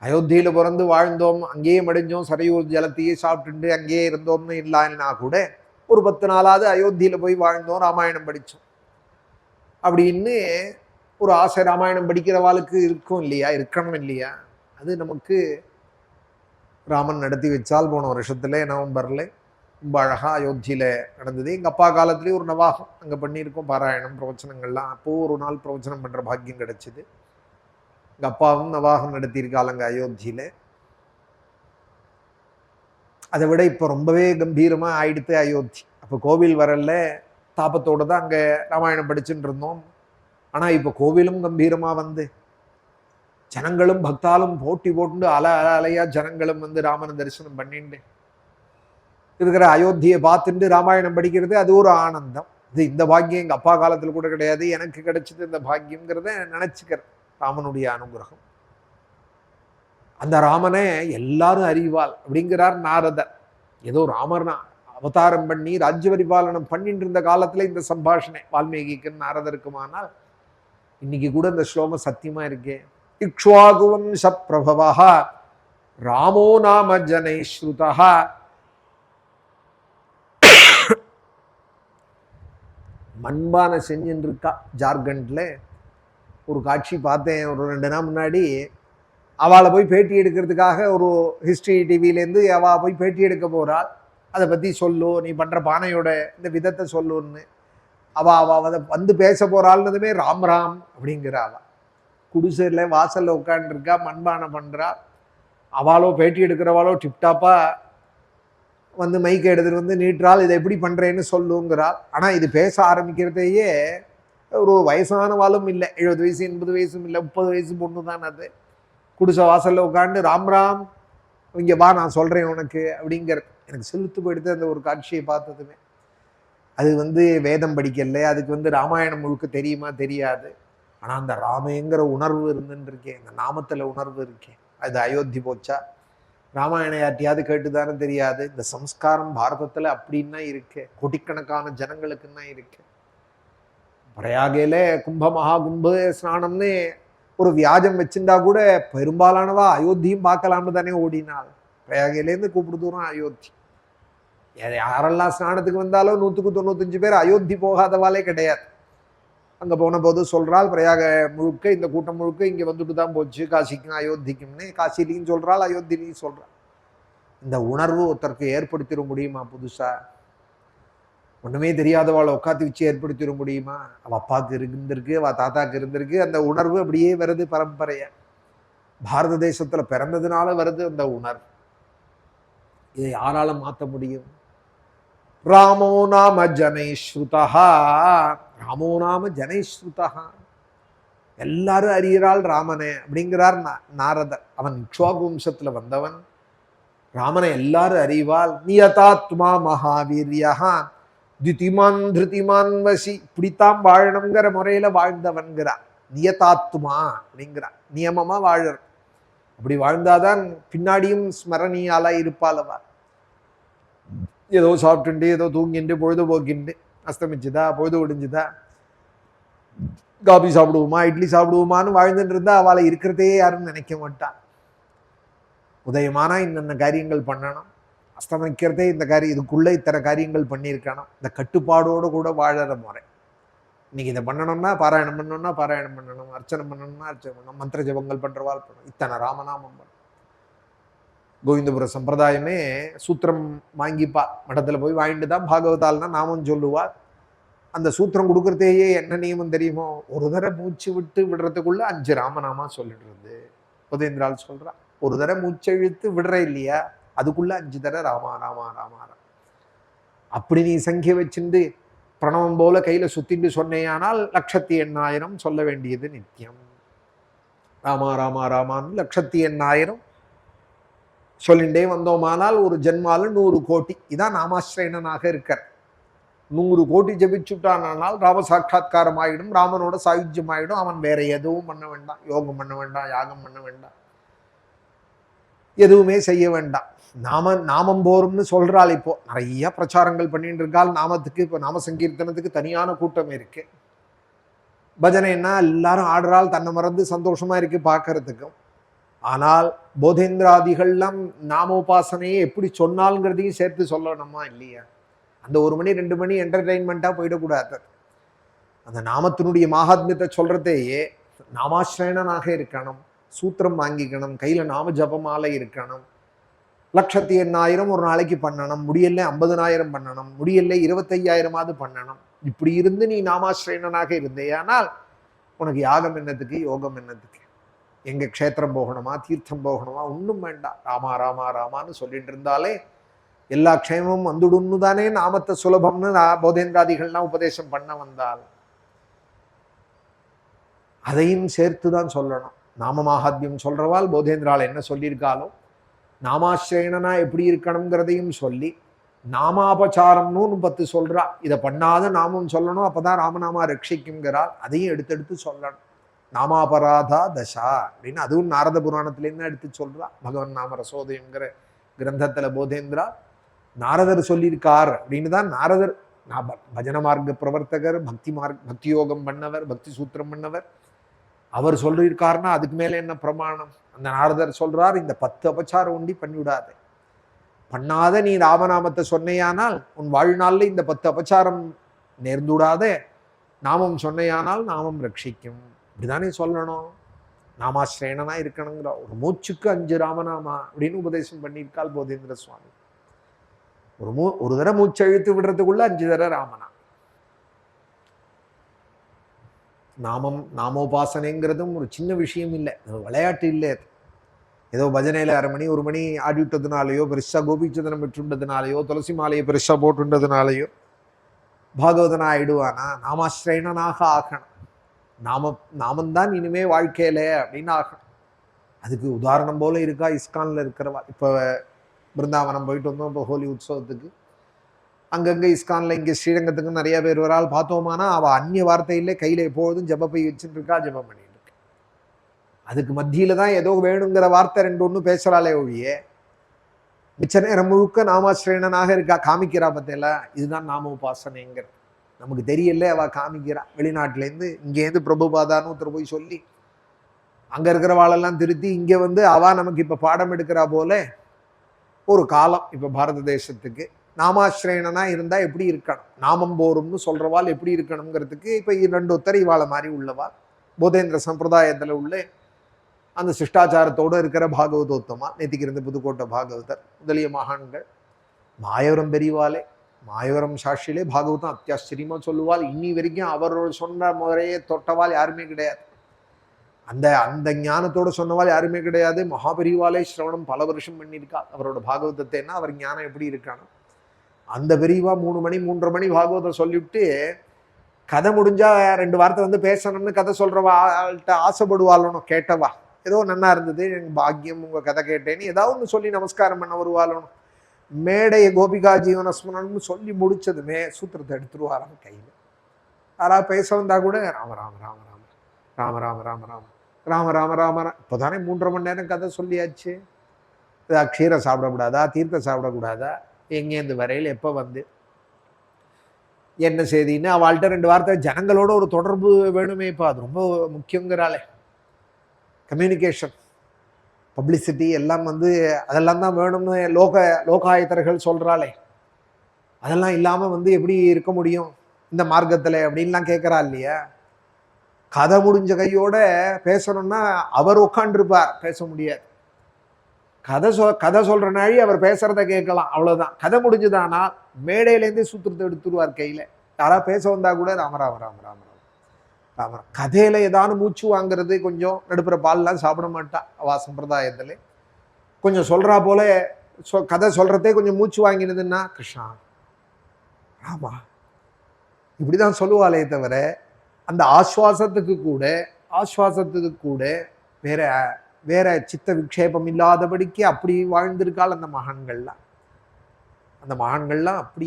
அயோத்தியில பிறந்து வாழ்ந்தோம், அங்கேயே மடிஞ்சோம், சரையூர் ஜலத்தையே சாப்பிட்டுட்டு அங்கேயே இருந்தோம்னு இல்லைன்னா கூட ஒரு 10 நாளாவது அயோத்தியில போய் வாழ்ந்தோம், ராமாயணம் படித்தோம் அப்படின்னு ஒரு ஆசை ராமாயணம் படிக்கிறவாளுக்கு இருக்கும் இல்லையா, இருக்கணும் இல்லையா? அது நமக்கு ராமன் நடத்தி வச்சால் போன வருஷத்துல நவம்பர்ல ரொம்ப அழகா அயோத்தியில நடந்தது. எங்க அப்பா காலத்துலேயே ஒரு நவாகம் அங்க பண்ணியிருக்கோம், பாராயணம் பிரவச்சனங்கள்லாம். அப்போ ஒரு நாள் பிரவச்சனம் பண்ற பாக்கியம் கிடைச்சிது. எங்க அப்பாவும் நவாகம் நடத்தியிருக்காள் அங்க அயோத்தியில. அதை விட இப்போ ரொம்பவே கம்பீரமா ஆயிடுத்து அயோத்தி. அப்போ கோவில் வரல, தாபத்தோட தான் அங்க ராமாயணம் படிச்சுட்டு இருந்தோம். ஆனா இப்போ கோவிலும் கம்பீரமா வந்து ஜனங்களும் பக்தாலும் போட்டி போட்டு அலையா ஜனங்களும் வந்து ராமனை தரிசனம் பண்ணிட்டு இருக்கிற அயோத்தியை பார்த்துட்டு ராமாயணம் படிக்கிறது அது ஒரு ஆனந்தம். இது இந்த பாக்கியம் எங்க அப்பா காலத்துல கூட கிடையாது, எனக்கு கிடைச்சது இந்த பாக்கியம்ங்கிறத நினைச்சுக்கிறேன். ராமனுடைய அனுகிரகம். அந்த ராமனை எல்லாரும் அறிவாள் அப்படிங்கிறார் நாரதர். ஏதோ ராமர் அவதாரம் பண்ணி ராஜ்ய பரிபாலனம் பண்ணிட்டு இருந்த காலத்துல இந்த சம்பாஷணை வால்மீகிக்கு நாரதருக்குமானால் இன்னைக்கு கூட இந்த ஸ்லோகம் சத்தியமா இருக்கே. இக்ஷ்வாகுவம்ச பிரபவஹ ராமோ நாம ஜனைஸ்ருதஹ மண்பானை செஞ்சுட்டு இருக்கா ஜார்க்கண்ட்ல. ஒரு காட்சி பார்த்தேன் ஒரு 2 நாள் முன்னாடி. அவளை போய் பேட்டி எடுக்கிறதுக்காக ஒரு ஹிஸ்ட்ரி டிவிலேருந்து அவள் போய் பேட்டி எடுக்க போகிறாள். அதை பற்றி சொல்லு, நீ பண்ணுற பானையோட இந்த விதத்தை சொல்லுன்னு. அவள் அதை வந்து பேச போகிறாள்னதுமே ராம் ராம் அப்படிங்கிற. அவள் குடிசையில் வாசலில் உட்காந்துருக்கா, மண்பானை பண்ணுறா. அவளோ பேட்டி எடுக்கிறவாளோ டிப்டாப்பாக வந்து மைக்கை எடுத்துகிட்டு வந்து நீட்டுறாள், இதை எப்படி பண்ணுறேன்னு சொல்லுங்கிறாள். ஆனால் இது பேச ஆரம்பிக்கிறதையே ஒரு வயசானவாளும் இல்லை, 70 வயசு 80 வயசும் இல்லை, 30 வயசு பொண்ணு தான். அது குடிசை வாசலில் உட்காந்து ராம் ராம் இங்கே வா நான் சொல்கிறேன் உனக்கு அப்படிங்கிற. எனக்கு செலுத்து போயிடுது அந்த ஒரு காட்சியை பார்த்ததுமே. அது வந்து வேதம் படிக்கல, அதுக்கு வந்து ராமாயணம் முழுக்க தெரியுமா தெரியாது. ஆனால் அந்த ராமேங்கிற உணர்வு இருந்துன்னு இருக்கேன், அந்த நாமத்தில் உணர்வு இருக்கேன். அது அயோத்தி போச்சா, ராமாயணம் யார்ட்டையாவது கேட்டுதானே தெரியாது. இந்த சம்ஸ்காரம் பாரதத்தில் அப்படின்னா இருக்கு, கோடிக்கணக்கான ஜனங்களுக்குன்னா இருக்கு. பிரயாகையில கும்ப மகா கும்ப ஸ்நானம்னு ஒரு வியாஜம் வச்சுட்டா கூட பெரும்பாலானவா அயோத்தியும் பார்க்கலாம்னு தானே ஓடினாள். பிரயாகையிலேருந்து கூப்பிடு தூரம் அயோத்தி. யாரெல்லாம் ஸ்நானத்துக்கு வந்தாலும் 100க்கு 95 பேர் அயோத்தி போகாதவாலே கிடையாது. அங்கே போன போது சொல்கிறாள், பிரயாக முழுக்க இந்த கூட்டம் முழுக்க இங்கே வந்துட்டு தான் போச்சு, காசிக்கும் அயோத்திக்கும்னு. காசிலையும் சொல்கிறாள், அயோத்திலையும் சொல்கிறாள். இந்த உணர்வு ஒருத்தருக்கு ஏற்படுத்திட முடியுமா? புதுசா ஒன்றுமே தெரியாதவாளை உட்காந்து வச்சு ஏற்படுத்திட முடியுமா? அவள் அப்பாவுக்கு இருந்திருக்கு, அவள் தாத்தாவுக்கு இருந்திருக்கு. அந்த உணர்வு அப்படியே வருது பரம்பரையா. பாரத தேசத்தில் பிறந்ததுனால வருது அந்த உணர்வு. இதை யாரால மாற்ற முடியும்? ராமோ நாம ஜனைஸ்ருதா, ராமோ நாம ஜனைஸ்ருதா, எல்லாரும் அறிகிறாள் ராமனே அப்படிங்கிறார் நாரதர். அவன் இக்ஷ்வாகு வம்சத்துல வந்தவன். ராமனை எல்லாரும் அறிவாள். நியதாத்மா மகாவீரியா திதிமான் திருதிமான் வசி, இப்படித்தான் வாழணுங்கிற முறையில வாழ்ந்தவன்கிறார். நியதாத்மா அப்படிங்கிறார், நியமமா வாழற. அப்படி வாழ்ந்தாதான் பின்னாடியும் ஸ்மரணியால இருப்பாளவா. ஏதோ சாப்பிட்டுண்டு ஏதோ தூங்கிண்டு பொழுதுபோக்கிண்டு அஸ்தமிச்சுதா பொழுது ஒடிஞ்சுதா காபி சாப்பிடுவோமா இட்லி சாப்பிடுவோமான்னு வாழ்ந்துட்டு இருந்தா அவளை இருக்கிறதே யாரும் நினைக்க மாட்டான். உதயமானா இன்னென்ன காரியங்கள் பண்ணணும், அஸ்தமிக்கிறதே இந்த காரியம், இதுக்குள்ள இத்தனை காரியங்கள் பண்ணியிருக்கணும். இந்த கட்டுப்பாடோடு கூட வாழற முறை. இன்னைக்கு இதை பண்ணணும்னா பாராயணம் பண்ணணும்னா பாராயணம் பண்ணணும், அர்ச்சனை பண்ணணும்னா அர்ச்சனை பண்ணணும், மந்திர ஜபங்கள் பண்றவாள் பண்ணணும், இத்தனை ராமநாமம் பண்ணணும். கோவிந்தபுர சம்பிரதாயமே சூத்திரம் வாங்கிப்பா, மடத்துல போய் வாங்கிட்டு தான் பாகவதால்னா நாமம் சொல்லுவாள். அந்த சூத்திரம் கொடுக்கறதேயே என்ன நியமம் தெரியுமோ, ஒரு தடவை மூச்சு விட்டு விடுறதுக்குள்ள 5 ராமநாமா சொல்லிடுறது. உதயந்திரால் சொல்றா, ஒரு தடவை மூச்சை இழுத்து விடுற இல்லையா, அதுக்குள்ள 5 தடவை ராமா ராமா ராமா ராமா. அப்படி நீ சங்கிய வச்சுட்டு பிரணவம் போல கையில சுத்திட்டு சொன்னேயானால் 1,08,000 சொல்ல வேண்டியது நித்தியம். ராமா ராமா ராமான்னு 1,08,000 சொல்லிண்டே வந்தோமானால் ஒரு ஜென்மால 100 கோடி. இதான் நாமாஸ்ரயனாக இருக்கார். 100 கோடி ஜபிச்சுட்டானால் ராம சாட்சா்காரம் ஆயிடும், ராமனோட சாயுஜ்யம் ஆயிடும். அவன் வேற எதுவும் பண்ண வேண்டாம், யோகம் பண்ண வேண்டாம், யாகம் பண்ண வேண்டாம், எதுவுமே செய்ய வேண்டாம். நாமம் போரும்னு சொல்றாள். இப்போ நிறைய பிரச்சாரங்கள் பண்ணிட்டு இருக்காள் நாமத்துக்கு. இப்போ நாம சங்கீர்த்தனத்துக்கு தனியான கூட்டம் இருக்கு. பஜனைன்னா எல்லாரும் ஆடுறாள், தன்னை மறந்து சந்தோஷமா இருக்கு பார்க்கறதுக்கும். ஆனால் போதேந்திராதிகள்லாம் நாமோபாசனையை எப்படி சொன்னாலுங்கிறதையும் சேர்த்து சொல்லணுமா இல்லையா? அந்த 1 மணி 2 மணி என்டர்டெயின்மெண்ட்டாக போயிடக்கூடாது. அந்த நாமத்தினுடைய மகாத்மியத்தை சொல்றதையே நாமாஸ்ரயனாக இருக்கணும், சூத்திரம் வாங்கிக்கணும், கையில் நாம ஜபமாலை இருக்கணும். 1,08,000 ஒரு நாளைக்கு பண்ணணும், முடியல 50,000 பண்ணணும், முடியல 25,000 பண்ணணும். இப்படி இருந்து நீ நாமாஸ்ரயனாக இருந்தே ஆனால் உனக்கு யாகம் என்னத்துக்கு, யோகம் என்னத்துக்கு? எங்க க்ஷேத்திரம் போகணுமா, தீர்த்தம் போகணுமா, ஒன்றும் வேண்டாம். ராமா ராமா ராமான்னு சொல்லிட்டு இருந்தாலே எல்லா க்ஷேமமும் வந்துடுன்னு தானே நாமத்தை சுலபம்னு போதேந்திராதிகள்லாம் உபதேசம் பண்ண வந்தால் அதையும் சேர்த்து தான் சொல்லணும். நாம மகாத்மியம் சொல்றவாள் போதேந்திரால் என்ன சொல்லியிருக்காலோ நாமாஸ்ரயனா எப்படி இருக்கணுங்கிறதையும் சொல்லி, நாமாபச்சாரம்னு 10 சொல்றா. இதை பண்ணாத நாமம் சொல்லணும், அப்பதான் ராமநாமா ரட்சிக்குங்கிறாள். அதையும் எடுத்தெடுத்து சொல்லணும். நாமாபராதா தசா அப்படின்னு அதுவும் நாரத புராணத்திலேருந்து எடுத்து சொல்றா. பகவன் நாம ரசோதயங்கிற கிரந்தத்துல போதேந்திரா நாரதர் சொல்லியிருக்கார் அப்படின்னு தான். நாரதர் பஜன மார்க்க பிரவர்த்தகர், பக்தி யோகம் பண்ணவர், பக்தி சூத்திரம் பண்ணவர். அவர் சொல்லியிருக்காருன்னா அதுக்கு மேல என்ன பிரமாணம்? அந்த நாரதர் சொல்றார், இந்த 10 அபச்சாரம் உண்டி பண்ணிவிடாது. பண்ணாத நீ ராமநாமத்தை சொன்னையானால் உன் வாழ்நாளில் இந்த 10 அபச்சாரம் நேர்ந்துடாத நாமம் சொன்னையானால் நாமம் ரட்சிக்கும். இப்படிதானே சொல்லணும். நாமாஸ்ரயனா இருக்கணுங்கிற ஒரு மூச்சுக்கு 5 ராமநாமா அப்படின்னு உபதேசம் பண்ணியிருக்கால் போதேந்திர சுவாமி. ஒரு தடவை மூச்சு அழுத்து விடுறதுக்குள்ள 5 தடவை ராமனா. நாமோபாசனைங்கிறதும் ஒரு சின்ன விஷயம் இல்லை, விளையாட்டு இல்லை. ஏதோ பஜனையில் 1/2 மணி 1 மணி ஆடிவிட்டதுனாலையோ, பெருசா கோபிச்சதனம் பெற்றுண்டதுனாலையோ, துளசி மாலையை பெருசா போட்டுன்றதுனாலையோ பாகவதனா ஆயிடுவானா? நாமாஸ்ரயனாக ஆகணும். நாமந்தான் இனிமே வாழ்க்கையில அப்படின்னு ஆகணும். அதுக்கு உதாரணம் போல இருக்கா இஸ்கான்ல இருக்கிறவா. இப்போ பிருந்தாவனம் போயிட்டு வந்தோம், இப்போ ஹோலி உற்சவத்துக்கு. அங்கங்கே இஸ்கான்ல இங்கே ஸ்ரீரங்கத்துக்கு நிறைய பேர் வரால் பார்த்தோமானா அவள் அந்நிய வார்த்தையிலே கையில் எப்போதும் ஜபப்பை வச்சுட்டு இருக்கா, ஜபம் பண்ணிட்டு இருக்கா. அதுக்கு மத்தியில தான் ஏதோ வேணுங்கிற வார்த்தை 2-1 பேசுறாளே ஒழிய மிச்ச நேரம் முழுக்க நாமாஸ்ரயனாக இருக்கா. காமிக்கிறா பத்தியில. இதுதான் நாம உபாசனைங்கிற. நமக்கு தெரியல, அவள் காமிக்கிறா. வெளிநாட்டிலேருந்து இங்கேருந்து பிரபுபாதான்னு ஒருத்தர் போய் சொல்லி அங்கே இருக்கிறவாளெல்லாம் திருத்தி இங்கே வந்து அவா நமக்கு இப்போ பாடம் எடுக்கிறா போல ஒரு காலம். இப்போ பாரத தேசத்துக்கு நாமாஸ்ரயனா இருந்தால் எப்படி இருக்கணும், நாமம் போரும்னு சொல்கிறவாள் எப்படி இருக்கணுங்கிறதுக்கு இப்போ 2 இவாளை மாதிரி உள்ளவா போதேந்திர சம்பிரதாயத்தில் உள்ள அந்த சிஷ்டாச்சாரத்தோடு இருக்கிற பாகவதோத்தமா. நேற்றுக்கு இருந்த புதுக்கோட்டை பாகவதர் முதலிய மகான்கள். மாயவரம் பெரியவாளே, மாயவரம் சாட்சியிலே பாகவதம் அத்தியாச்சரியமாக சொல்லுவாள். இன்னி வரைக்கும் அவரோட சொன்ன முறையே தொட்டவாள் யாருமே கிடையாது. அந்த ஞானத்தோடு சொன்னவாள் யாருமே கிடையாது. மகாபெரிவாலே சிரவணம் பல வருஷம் பண்ணியிருக்கா அவரோட பாகவதத்தைன்னா. அவர் ஞானம் எப்படி இருக்கானோ அந்த பெரியவா 3 மணி 3:30 மணி பாகவதம் சொல்லிவிட்டு கதை முடிஞ்சா 2 வார்த்தை வந்து பேசணும்னு கதை சொல்றவாள்கிட்ட ஆசைப்படுவாளோ. கேட்டவா ஏதோ நன்னா இருந்தது, எனக்கு பாக்கியம் உங்க கதை கேட்டேன்னு ஏதாவது ஒன்று சொல்லி நமஸ்காரம் பண்ண வருவாளோ. மேடைய கோபிகா ஜீவனஸ்மரம்னு சொல்லி முடிச்சதுமே சூத்திரத்தை எடுத்துருவாராம் கையில். யாராவது பேச வந்தா கூட ராம ராம ராம ராம ராம ராம ராம ராம ராம ராம ராம ராம. இப்போதானே 3:30 மணி நேரம் கதை சொல்லியாச்சு. க்ஷீரம் சாப்பிடக்கூடாதா, தீர்த்தம் சாப்பிடக்கூடாதா, எங்கேருந்து வரையில் எப்போ வந்து என்ன செய்தின்னு அவள்கிட்ட 2 வார்த்தை ஜனங்களோட ஒரு தொடர்பு வேணுமே. இப்போ அது ரொம்ப முக்கியங்கிறாளே. கம்யூனிகேஷன், பப்ளிசிட்டி எல்லாம் வந்து அதெல்லாம் தான் வேணும்னு லோகாயத்தர்கள் சொல்கிறாளே. அதெல்லாம் இல்லாமல் வந்து எப்படி இருக்க முடியும் இந்த மார்க்கத்தில் அப்படின்லாம் கேட்குறா இல்லையா. கதை முடிஞ்ச கையோட பேசணும்னா அவர் உட்காண்டிருப்பார், பேச முடியாது. கதை சொல்கிற நாழி அவர் பேசுகிறத கேட்கலாம், அவ்வளோதான். கதை முடிஞ்சுதானா மேடையிலேருந்தே சூத்திரத்தை எடுத்துருவார் கையில். யாராவது பேச வந்தால் கூட ராமராம ராம ராம ராம. கதையில் ஏதாவது மூச்சு வாங்கிறது, கொஞ்சம் நடுப்புற பால்லாம் சாப்பிட மாட்டா அவா சம்பிரதாயத்தில். கொஞ்சம் சொல்கிறா போல கதை சொல்கிறதே கொஞ்சம் மூச்சு வாங்கினதுன்னா கிருஷ்ணா ராமா இப்படி தான் சொல்லுவாளே தவிர அந்த ஆஸ்வாசத்துக்கு கூட வேற வேற சித்த விக்ஷேபம் இல்லாதபடிக்கு அப்படி வாழ்ந்திருக்காள் அந்த மகான்கள்லாம். அப்படி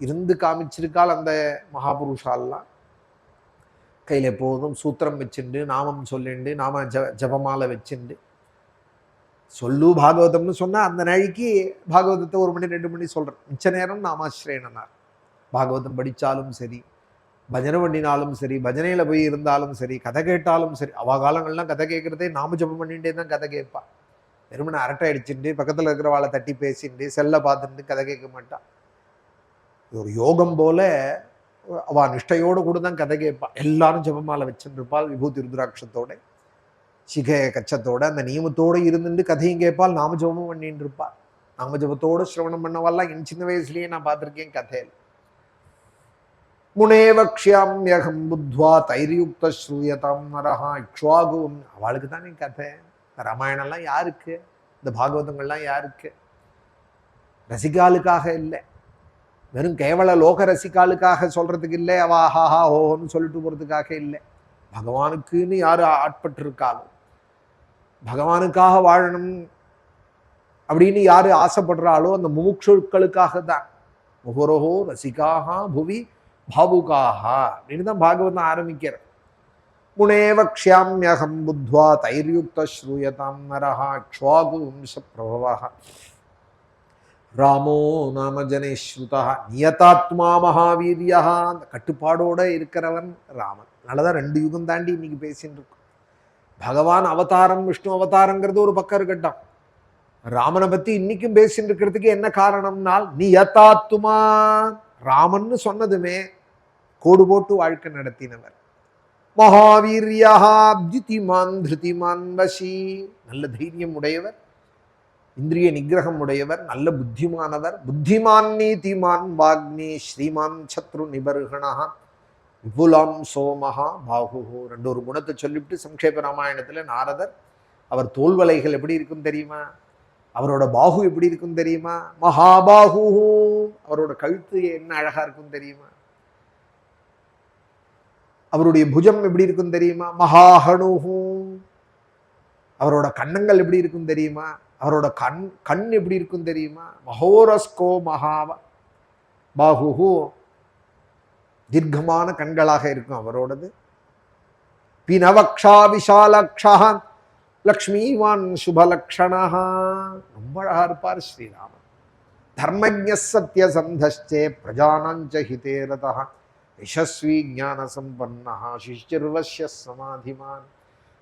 இருந்து காமிச்சிருக்காள் அந்த மகாபுருஷாலாம். கையில் எப்போதும் சூத்திரம் வச்சுண்டு நாமம் சொல்லிண்டு நாம ஜபமாலை வச்சுண்டு சொல்லு பாகவதம்னு சொன்னால் அந்த நாளைக்கு பாகவதத்தை 1 மணி 2 மணி சொல்கிறேன். மிச்ச நேரம் நாமாஸ்ரேனார். பாகவதம் படித்தாலும் சரி, பஜனை பண்ணினாலும் சரி, பஜனையில் போய் இருந்தாலும் சரி, கதை கேட்டாலும் சரி. அவ காலங்கள்லாம் கதை கேட்குறதே நாம ஜபம் பண்ணிகிட்டே தான் கதை கேட்பா. வெறுமனை அரட்டை அடிச்சுட்டு பக்கத்தில் இருக்கிறவாளை தட்டி பேசிட்டு செல்லை பார்த்துட்டு கதை கேட்க மாட்டான். ஒரு யோகம் போல அவ நிஷ்டையோடு கூட தான் கதை கேட்பா. எல்லாரும் ஜபமாலை வச்சுருப்பாள், விபூதி ருத்ராட்சத்தோட சிகை கச்சத்தோட அந்த நியமத்தோடு இருந்துட்டு கதையும் கேட்பாள், நாம ஜபமும் பண்ணிட்டு இருப்பாள். நாம ஜபத்தோடு சிரவணம் பண்ணவாலாம் என் சின்ன வயசுலேயே நான் பார்த்துருக்கேன் கதையில். முனேவக்ஷியாம்யகம் புத்வா தைரியுக்த ஸ்ரூயதாம் நரஹா இக்ஷ்வாகுவும். அவளுக்கு தானே கதை. ராமாயணம்லாம் யாருக்கு, இந்த பாகவதங்கள்லாம் யாருக்கு? ரசிகாலுக்காக இல்லை, வெறும் கேவல லோக ரசிகாலுக்காக சொல்றதுக்கு இல்லை, அவ ஹாஹா ஹோன்னு சொல்லிட்டு போறதுக்காக இல்லை. பகவானுக்குன்னு யாரு ஆட்பட்டிருக்காலும், பகவானுக்காக வாழணும் அப்படின்னு யாரு ஆசைப்படுறாளோ அந்த முமுட்சுக்களுக்காக தான். முகுரோஹோ ரசிகாஹா புவி பாவுகாஹா அப்படின்னு தான் பாகவதம் ஆரம்பிக்கிற. முனேவக்ஷியாம்யகம் புத்வா தைர்யுக்த ஸ்ரூயதாம் நரஹா இக்ஷ்வாகு வம்ச பிரபவஹ ராமோ நாம ஜனேஸ்ருதா நியதாத்மா மகாவீரியா. அந்த கட்டுப்பாடோட இருக்கிறவன் ராமன். அதனாலதான் 2 யுகம் தாண்டி இன்னைக்கு பேசிட்டு இருக்கோம். பகவான் அவதாரம், விஷ்ணு அவதாரங்கிறது ஒரு பக்கம் இருக்கட்டும், ராமனை பத்தி இன்னைக்கும் பேசிட்டு இருக்கிறதுக்கு என்ன காரணம்னால் நியதாத்மா. ராமன்னு சொன்னதுமே கோடு போட்டு வாழ்க்கை நடத்தினவர். மகாவீரியா அப்ஜிதிமான் திருதிமான் வசி. நல்ல தைரியம் உடையவர், இந்திரிய நிகிரகம் உடையவர், நல்ல புத்திமானவர். புத்திமான் நீதிமான் வாக்னி ஸ்ரீமான் சத்ரு நிபர்கணா விபுலாம் சோமஹா பாகு. 2 குணத்தை சொல்லிவிட்டு சம்ஷேப ராமாயணத்துல நாரதர் அவர் தோல்வலைகள் எப்படி இருக்கும் தெரியுமா, அவரோட பாகு எப்படி இருக்கும் தெரியுமா, மகாபாகு. அவரோட கழுத்து என்ன அழகா இருக்கும் தெரியுமா, அவருடைய புஜம் எப்படி இருக்கும் தெரியுமா, மகாஹனுஹு. அவரோட கண்ணங்கள் எப்படி இருக்கும் தெரியுமா, அவரோட கண் எப்படி இருக்கும் தெரியுமா, மகோரஸ்கோ மகாவ பாகு. தீர்க்கமான கண்களாக இருக்கும் அவரோடது. பினவக்ஷா விஷாலக்ஷா லக்ஷ்மிவான் சுபலக்ஷணா. ரொம்ப அழகா இருப்பார் ஸ்ரீராமன். தர்மஜ்ஞ சத்யசந்தஸ்சே பிரஜானஞ்ச ஹிதேரதா யசஸ்வி ஞான சம்பன்னா சிஷ்யர்வஸ்ய சமாதிமான்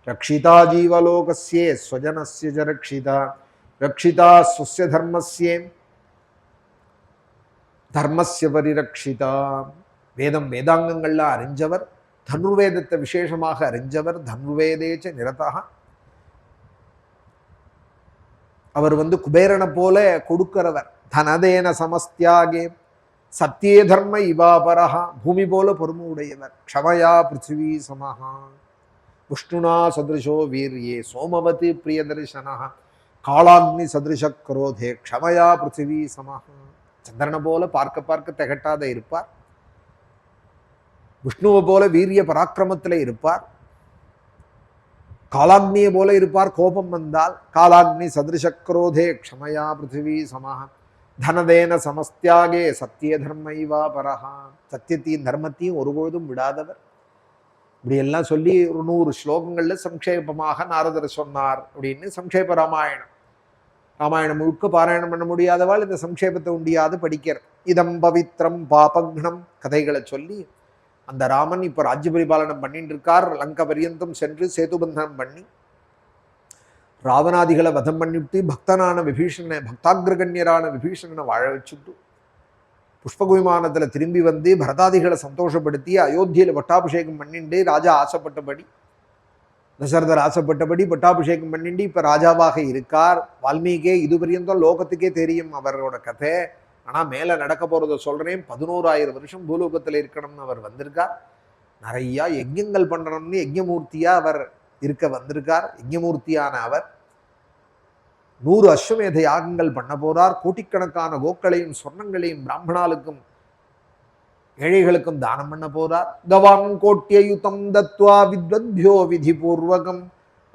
ரக்ஷிதா ஜீவலோகஸ்யே ஸ்வஜனஸ்ய ச ரக்ஷிதா ரக்ஷிதா ஸ்வஸ்ய தர்மஸ்ய பரிரக்ஷிதா. வேதாங்கங்கள்லாம் அறிஞ்சவர், தனுர்வேதத்தை விசேஷமாக அறிஞ்சவர், தனுர்வேதேச்ச நிரதா. அவர் குபேரனை போல கொடுக்கிறவர். தனதேன சமஸ்தியாகே சத்தியே தர்ம இவாபரஹா. பூமி போல பொறுமை உடையவர். க்ஷமயா பிருத்திவி சமஹா விஷ்ணுனா சதிருஷோ வீரியே சோமவதி பிரியதர்சனா காளாக்னி சதிருஷ குரோதே க்ஷமயா பிருத்திவி சமஹா. சந்திரனை போல பார்க்க திகட்டாத இருப்பார். விஷ்ணுவை போல வீரிய பராக்கிரமத்தில் இருப்பார். காலாக்னியை போல இருப்பார். கோபம் வந்தால் காலாக்னி சதிருஷக்ரோதே க்ஷமயா பிருத்திவி சமஹ தனதேன சமஸ்தியாகே சத்திய தர்மைவா பரஹா. சத்தியத்தையும் தர்மத்தையும் ஒருபொழுதும் விடாதவர். இப்படியெல்லாம் சொல்லி ஒரு 100 ஸ்லோகங்கள்ல சம்ஷேபமாக நாரதர் சொன்னார் அப்படின்னு சம்ஷேப ராமாயணம். ராமாயணம் முழுக்க பாராயணம் பண்ண முடியாதவாள் இந்த சம்ஷேபத்தை உண்டியாது படிக்கிற. இதம் பவித்ரம் பாபக்னம் கதைகளை சொல்லி அந்த ராமன் இப்போ ராஜ்ய பரிபாலனம் பண்ணிட்டு இருக்கார். லங்கா பரியந்தம் சென்று சேதுபந்தனம் பண்ணி ராவணாதிகளை வதம் பண்ணிவிட்டு பக்தனான விபீஷணனை, பக்தாகிரகண்யரான விபீஷணனை வாழ வச்சுட்டு புஷ்பக விமானத்தில் திரும்பி வந்து பரதாதிகளை சந்தோஷப்படுத்தி அயோத்தியில் பட்டாபிஷேகம் பண்ணிட்டு ராஜா ஆசைப்பட்டபடி, தசரதர் ஆசைப்பட்டபடி பட்டாபிஷேகம் பண்ணிட்டு இப்போ ராஜாவாக இருக்கார். வால்மீகே இது பரியந்தம் லோகத்துக்கே தெரியும் அவரோட கதை. ஆனால் மேலே நடக்க போகிறத சொல்கிறேன். 11,000 வருஷம் பூலோகத்தில் இருக்கணும்னு அவர் வந்திருக்கார். நிறையா யஜ்யங்கள் பண்ணணும்னு யஜ்யமூர்த்தியாக அவர் இருக்க வந்திருக்கார். யஜ்யமூர்த்தியான அவர் 100 அஸ்வமேத யாகங்கள் பண்ண போறார். கோட்டிக்கணக்கான கோக்களையும் சொர்ணங்களையும் பிராமணாளுக்கும் ஏழைகளுக்கும் தானம் பண்ண போறார். கவான் கோட்டியுதம் தத்வா வித்வத்யோ விதிபூர்வகம்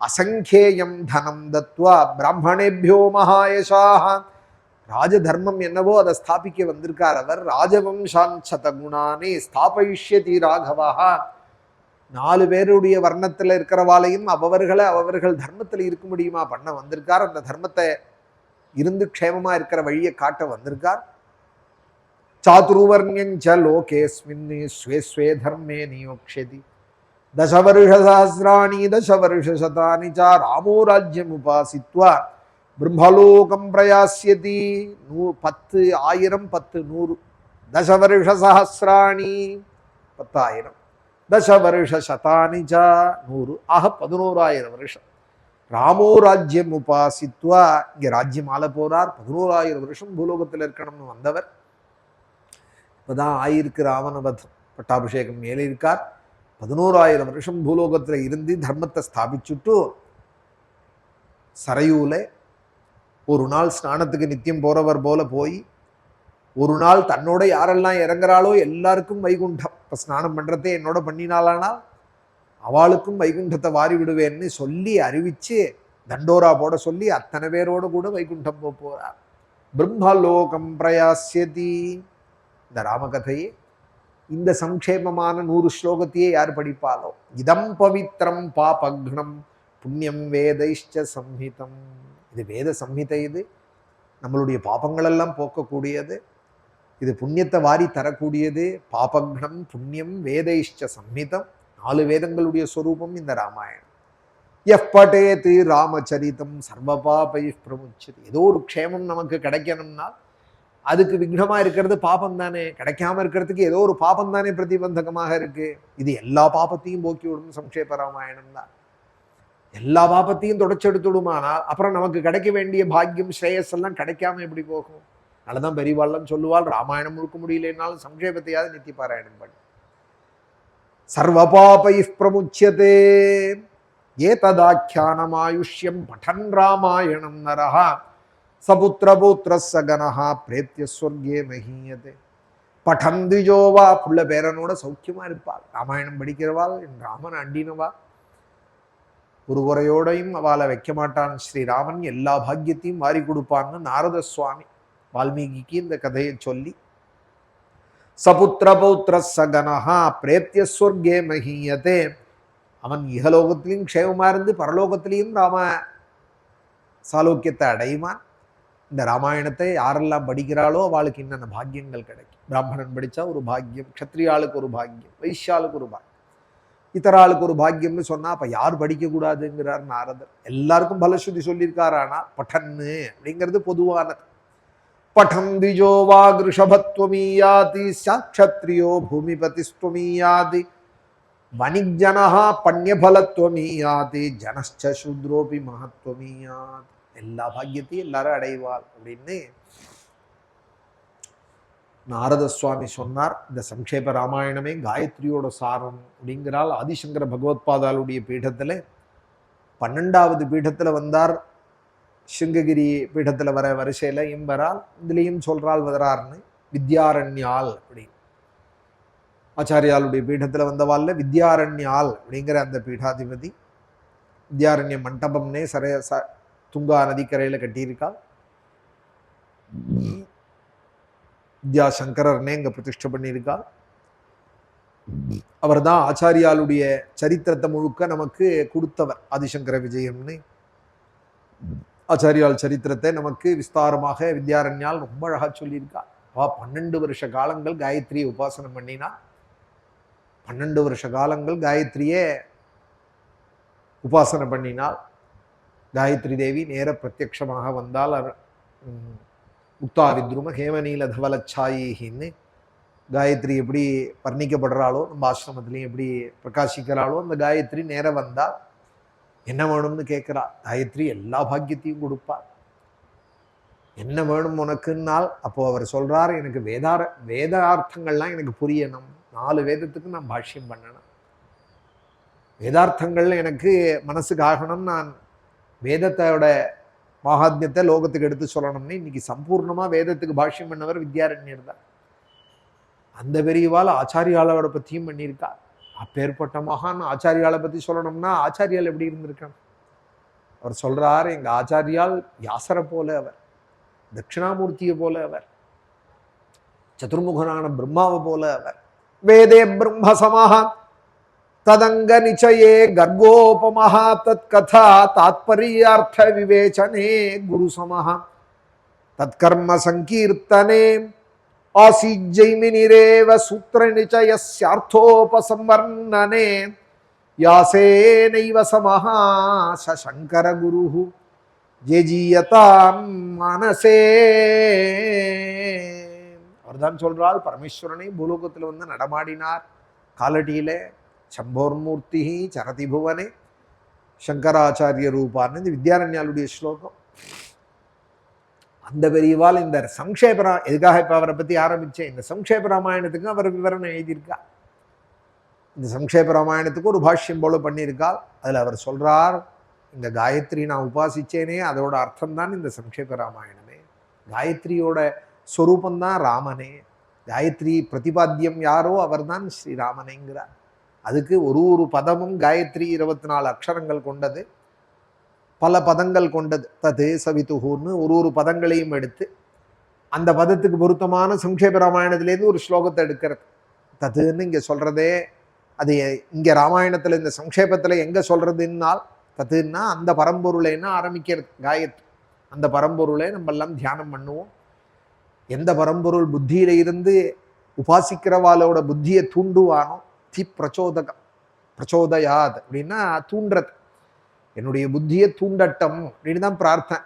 அசங்கேயம் தனம் தத்வா பிராமணேபியோ மகாயசாக. ராஜதர்மம் என்னவோ அதை ஸ்தாபிக்க வந்திருக்கார் அவர். ராஜவம்சான் சதகுணானே ஸ்தாபயிஷ்யதி ராகவா. 4 பேருடைய வர்ணத்தில் இருக்கிறவாளையும் அவர்கள் தர்மத்தில் இருக்க முடியுமா பண்ண வந்திருக்கார். அந்த தர்மத்தை இருந்து க்ஷேமமா இருக்கிற வழியை காட்ட வந்திருக்கார். சாதுர்வர்ணியஞ்ச லோகேஸ்மின் ஸ்வே ஸ்வே தர்மே நியோக்ஷதி தசவருஷசஹஸ்ராணி தசவருஷசதானி ச ராமோ ராஜ்யம் உபாசித்வா பிரம்மலோகம் பிரயாஸ்யதி. 10 1000 10 100 தசவருஷசஹஸ்ராணி 10,000 தசவருஷசதானி ச 100 ஆக 11,000 வருஷம் ராமோ ராஜ்யம் உபாசித்வா. இங்கே ராஜ்யம் ஆள போறார். 11,000 வருஷம் பூலோகத்தில் இருக்கணும்னு வந்தவர். இப்போதான் ஆயிருக்கு ராவணவதம், பட்டாபிஷேகம் மேலே இருக்கார். 11,000 வருஷம் பூலோகத்தில் இருந்து தர்மத்தை ஸ்தாபிச்சுட்டு சரையூல ஒரு நாள் ஸ்நானத்துக்கு நித்தியம் போறவர் போல போய் ஒரு நாள் தன்னோட யாரெல்லாம் இறங்குறாளோ எல்லாருக்கும் வைகுண்டம். இப்போ ஸ்நானம் பண்ணுறதே என்னோட பண்ணினாலானால் அவளுக்கும் வைகுண்டத்தை வாரி விடுவேன்னு சொல்லி அறிவிச்சு தண்டோரா போட சொல்லி அத்தனை பேரோடு கூட வைகுண்டம் போறார். பிரம்மலோகம் பிரயாஸ்யதி. இந்த ராமகதையே இந்த சங்கேபமான 100 ஸ்லோகத்தையே யார் படிப்பாலோ. இதம் பவித்ரம் பாபக்னம் புண்ணியம் வேதைஷ்ட சம்ஹிதம். இது வேத சம்ஹிதை. இது நம்மளுடைய பாபங்களெல்லாம் போக்கக்கூடியது. இது புண்ணியத்தை வாரி தரக்கூடியது. பாபக்னம் புண்ணியம் வேதைஷ்ட சம்ஹிதம். 4 வேதங்களுடைய ஸ்வரூபம் இந்த ராமாயணம். எப்பட்டேத்து ராமச்சரிதம் சர்வபாபை பிரமுச்சதி. ஏதோ ஒரு க்ஷேமம் நமக்கு கிடைக்கணும்னா அதுக்கு விக்னமா இருக்கிறது பாபம் தானே. கிடைக்காம இருக்கிறதுக்கு ஏதோ ஒரு பாபம் தானே பிரதிபந்தகமாக இருக்கு. இது எல்லா பாபத்தையும் போக்கி விடும் சம்ஷேப ராமாயணம் தான். எல்லா பாபத்தையும் தொடச்செடுத்துடுமானால் அப்புறம் நமக்கு கிடைக்க வேண்டிய பாக்கியம் ஸ்ரேயஸ் எல்லாம் கிடைக்காம எப்படி போகும்? அதனாலதான் பெரியவாள்லாம் சொல்லுவாள், ராமாயணம் முழுக்க முடியலனாலும் சம்ஷேபத்தையாவது நித்தி பாராயணம் பண்ணு. சர்வபாபை பிரமுச்சியதே ஏததாக்கியானமாயுஷ்யம் படன் ராமாயணம் நரஹா சபுத்திரபூத்திர சகனஹா பிரேத்திய ஸ்வர்கே மஹீயதே. படன் திஜோவா. புள்ள பேரனோட சௌக்கியமா இருப்பாள். ராமாயணம் படிக்கிறவாள் என் ராமன் அண்டினவா. ஒரு குறையோடையும் அவளை வைக்க மாட்டான் ஸ்ரீராமன். எல்லா பாக்கியத்தையும் வாரி கொடுப்பான்னு நாரத சுவாமி வால்மீகிக்கு இந்த கதையை சொல்லி சபுத்திர பௌத்திர சகனஹா பிரேத்திய ஸ்வர்கே மஹீயதே. அவன் இகலோகத்திலையும் க்ஷேமமா இருந்து பரலோகத்திலையும் ராம சாலோக்கியத்தை அடையுமான். இந்த ராமாயணத்தை யாரெல்லாம் படிக்கிறாளோ அவளுக்கு என்னென்ன பாக்கியங்கள் கிடைக்கும். பிராமணன் படித்தா ஒரு பாக்கியம், க்ஷத்ரியாளுக்கு ஒரு பாக்கியம், வைஷ்யாளுக்கு ஒரு பாக்கியம், இத்தராளுக்கு ஒரு பாக்கியம்னு சொன்னால் அப்போ யார் படிக்கக்கூடாதுங்கிறார் நாரதர். எல்லாருக்கும் பலஸ்ருதி சொல்லியிருக்கார். ஆனால் பட்டன்னு அப்படிங்கிறது பொதுவானது. படம் திஜோவா கிருஷபத்வமீயாதி சாட்சத்ரியோ பூமிபதிஸ்துவமீயாதி வணிஜனஹா பண்யபலத்வமீயாதி ஜனச்ச சூத்ரோபி மகத்வமீயாதி. எல்லா பாக்கியத்தையும் எல்லாரும் அடைவாள் அப்படின்னு நாரத சுவாமி சொன்னார். இந்த சம்ஷேப ராமாயணமே காயத்ரியோட சாரம் அப்படிங்கிறால். ஆதிசங்கர பகவத்பாதாளுடைய பீடத்தில் 12வது பீடத்தில் வந்தார். சிங்ககிரி பீடத்தில் வர வரிசையில் இம்பரால் இதுலேயும் சொல்றாள் வரார்னு வித்யாரண்யால் அப்படின்னு. ஆச்சாரியாளுடைய பீடத்தில் வந்தவாள்ல வித்யாரண்யால் அப்படிங்கிற அந்த பீடாதிபதி வித்யாரண்ய மண்டபம்னே துங்கா நதிக்கரையில் கட்டியிருக்காள். வித்யாசங்கரர்னே இங்கே பிரதிஷ்டை பண்ணியிருக்காள். அவர் தான் ஆச்சாரியாளுடைய சரித்திரத்தை முழுக்க நமக்கு கொடுத்தவர். ஆதிசங்கர விஜயம்னு ஆச்சாரியால் சரித்திரத்தை நமக்கு விஸ்தாரமாக வித்யாரண்யால் ரொம்ப அழகா சொல்லியிருக்கா. 12 வருஷ காலங்கள் காயத்ரியை உபாசனம் பண்ணினா, 12 வருஷ காலங்கள் காயத்ரியே உபாசனை பண்ணினால் காயத்ரி தேவி நேர பிரத்யக்ஷமாக வந்தால் முக்தா வித்ரும ஹேமநீல தவலச்சாயின்னு காயத்ரி எப்படி வர்ணிக்கப்படுறாளோ, நம்ம ஆசிரமத்திலையும் எப்படி பிரகாசிக்கிறாளோ, அந்த காயத்ரி நேர வந்தால் என்ன வேணும்னு கேட்குறா. காயத்ரி எல்லா பாக்கியத்தையும் கொடுப்பார். என்ன வேணும் உனக்குன்னால் அப்போ அவர் சொல்றார், எனக்கு வேதார்த்தங்கள்லாம் எனக்கு புரியணும், 4 வேதத்துக்கு நான் பாஷ்யம் பண்ணணும், வேதார்த்தங்கள் எனக்கு மனசுக்கு ஆகணும், நான் வேதத்தோட மகாத்மியத்தை லோகத்துக்கு எடுத்து சொல்லணும்னு இன்னைக்கு சம்பூர்ணமா வேதத்துக்கு பாஷ்யம் பண்ணவர் வித்யாரண்யர் தான். அந்த பெரியவாள் ஆச்சாரியாளோட பற்றியும் பண்ணியிருக்கா. அப்பேற்பட்ட மகான் ஆச்சாரியாலை பற்றி சொல்லணும்னா ஆச்சாரியால் எப்படி இருந்திருக்கணும்? அவர் சொல்றார், எங்க ஆச்சாரியால் வியாசரை போல அவர், தட்சிணாமூர்த்தியை போல அவர், சதுர்முகனான பிரம்மாவை போல அவர். வேதே பிரம்ம சமஹ ததங்க நிச்சயே கர்கோபமஹ தத் கதா தாத்பர்யார்த்த விவேச்சனே குரு சமஹ தத்கர்ம சங்கீர்த்தனே ஆசிஜைமினிரேவ சூத்திர நிச்சயஸ்யார்த்தோபசம்வர்ணனே யாசேனைவ சமஹ சங்கர குரு ஜெஜீயதாம் மனசே. அவர்தான் சொல்றாள், பரமேஸ்வரனை பூலோகத்தில் வந்து நடமாடினார் காலடியிலே. சம்போர்மூர்த்தி சரதி புவனே சங்கராச்சாரிய ரூபான்னு இந்த வித்யாரண்யாளுடைய ஸ்லோகம். அந்த பெரியவாள் இந்த சம்ஷேபரா, எதுக்காக இப்போ அவரை பற்றி ஆரம்பித்தேன், இந்த சம்ஷேப ராமாயணத்துக்கு அவர் விவரணம் எழுதியிருக்கா. இந்த சம்ஷேப ராமாயணத்துக்கு ஒரு பாஷ்யம் போல பண்ணியிருக்காள். அதில் அவர் சொல்றார், இந்த காயத்ரி நான் உபாசிச்சேனே அதோட அர்த்தம் தான் இந்த சம்ஷேப ராமாயணமே. காயத்ரியோட ஸ்வரூபந்தான் ராமனே. காயத்ரி பிரதிபாத்தியம் யாரோ அவர் தான் ஸ்ரீராமனேங்கிறார். அதுக்கு ஒரு பதமும் காயத்ரி 24 அக்ஷரங்கள் கொண்டது, பல பதங்கள் கொண்டது. தது சவிதுஹூர்னு ஒரு பதங்களையும் எடுத்து அந்த பதத்துக்கு பொருத்தமான சம்ஷேப ராமாயணத்திலேருந்து ஒரு ஸ்லோகத்தை எடுக்கிறது. ததுன்னு இங்கே சொல்கிறதே, அது இங்கே ராமாயணத்தில் இந்த சம்ஷேபத்தில் எங்கே சொல்கிறதுன்னால் ததுன்னா அந்த பரம்பொருளைன்னா ஆரம்பிக்கிறது காயத்ரி. அந்த பரம்பொருளை நம்ம எல்லாம் தியானம் பண்ணுவோம். எந்த பரம்பொருள் புத்தியில இருந்து உபாசிக்கிறவாளோட புத்தியை தூண்டுவானோ, பிரச்சோதயாத் அப்படின்னா தூண்டுறது, என்னுடைய புத்தியை தூண்டட்டம் அப்படின்னு தான் பிரார்த்தனை.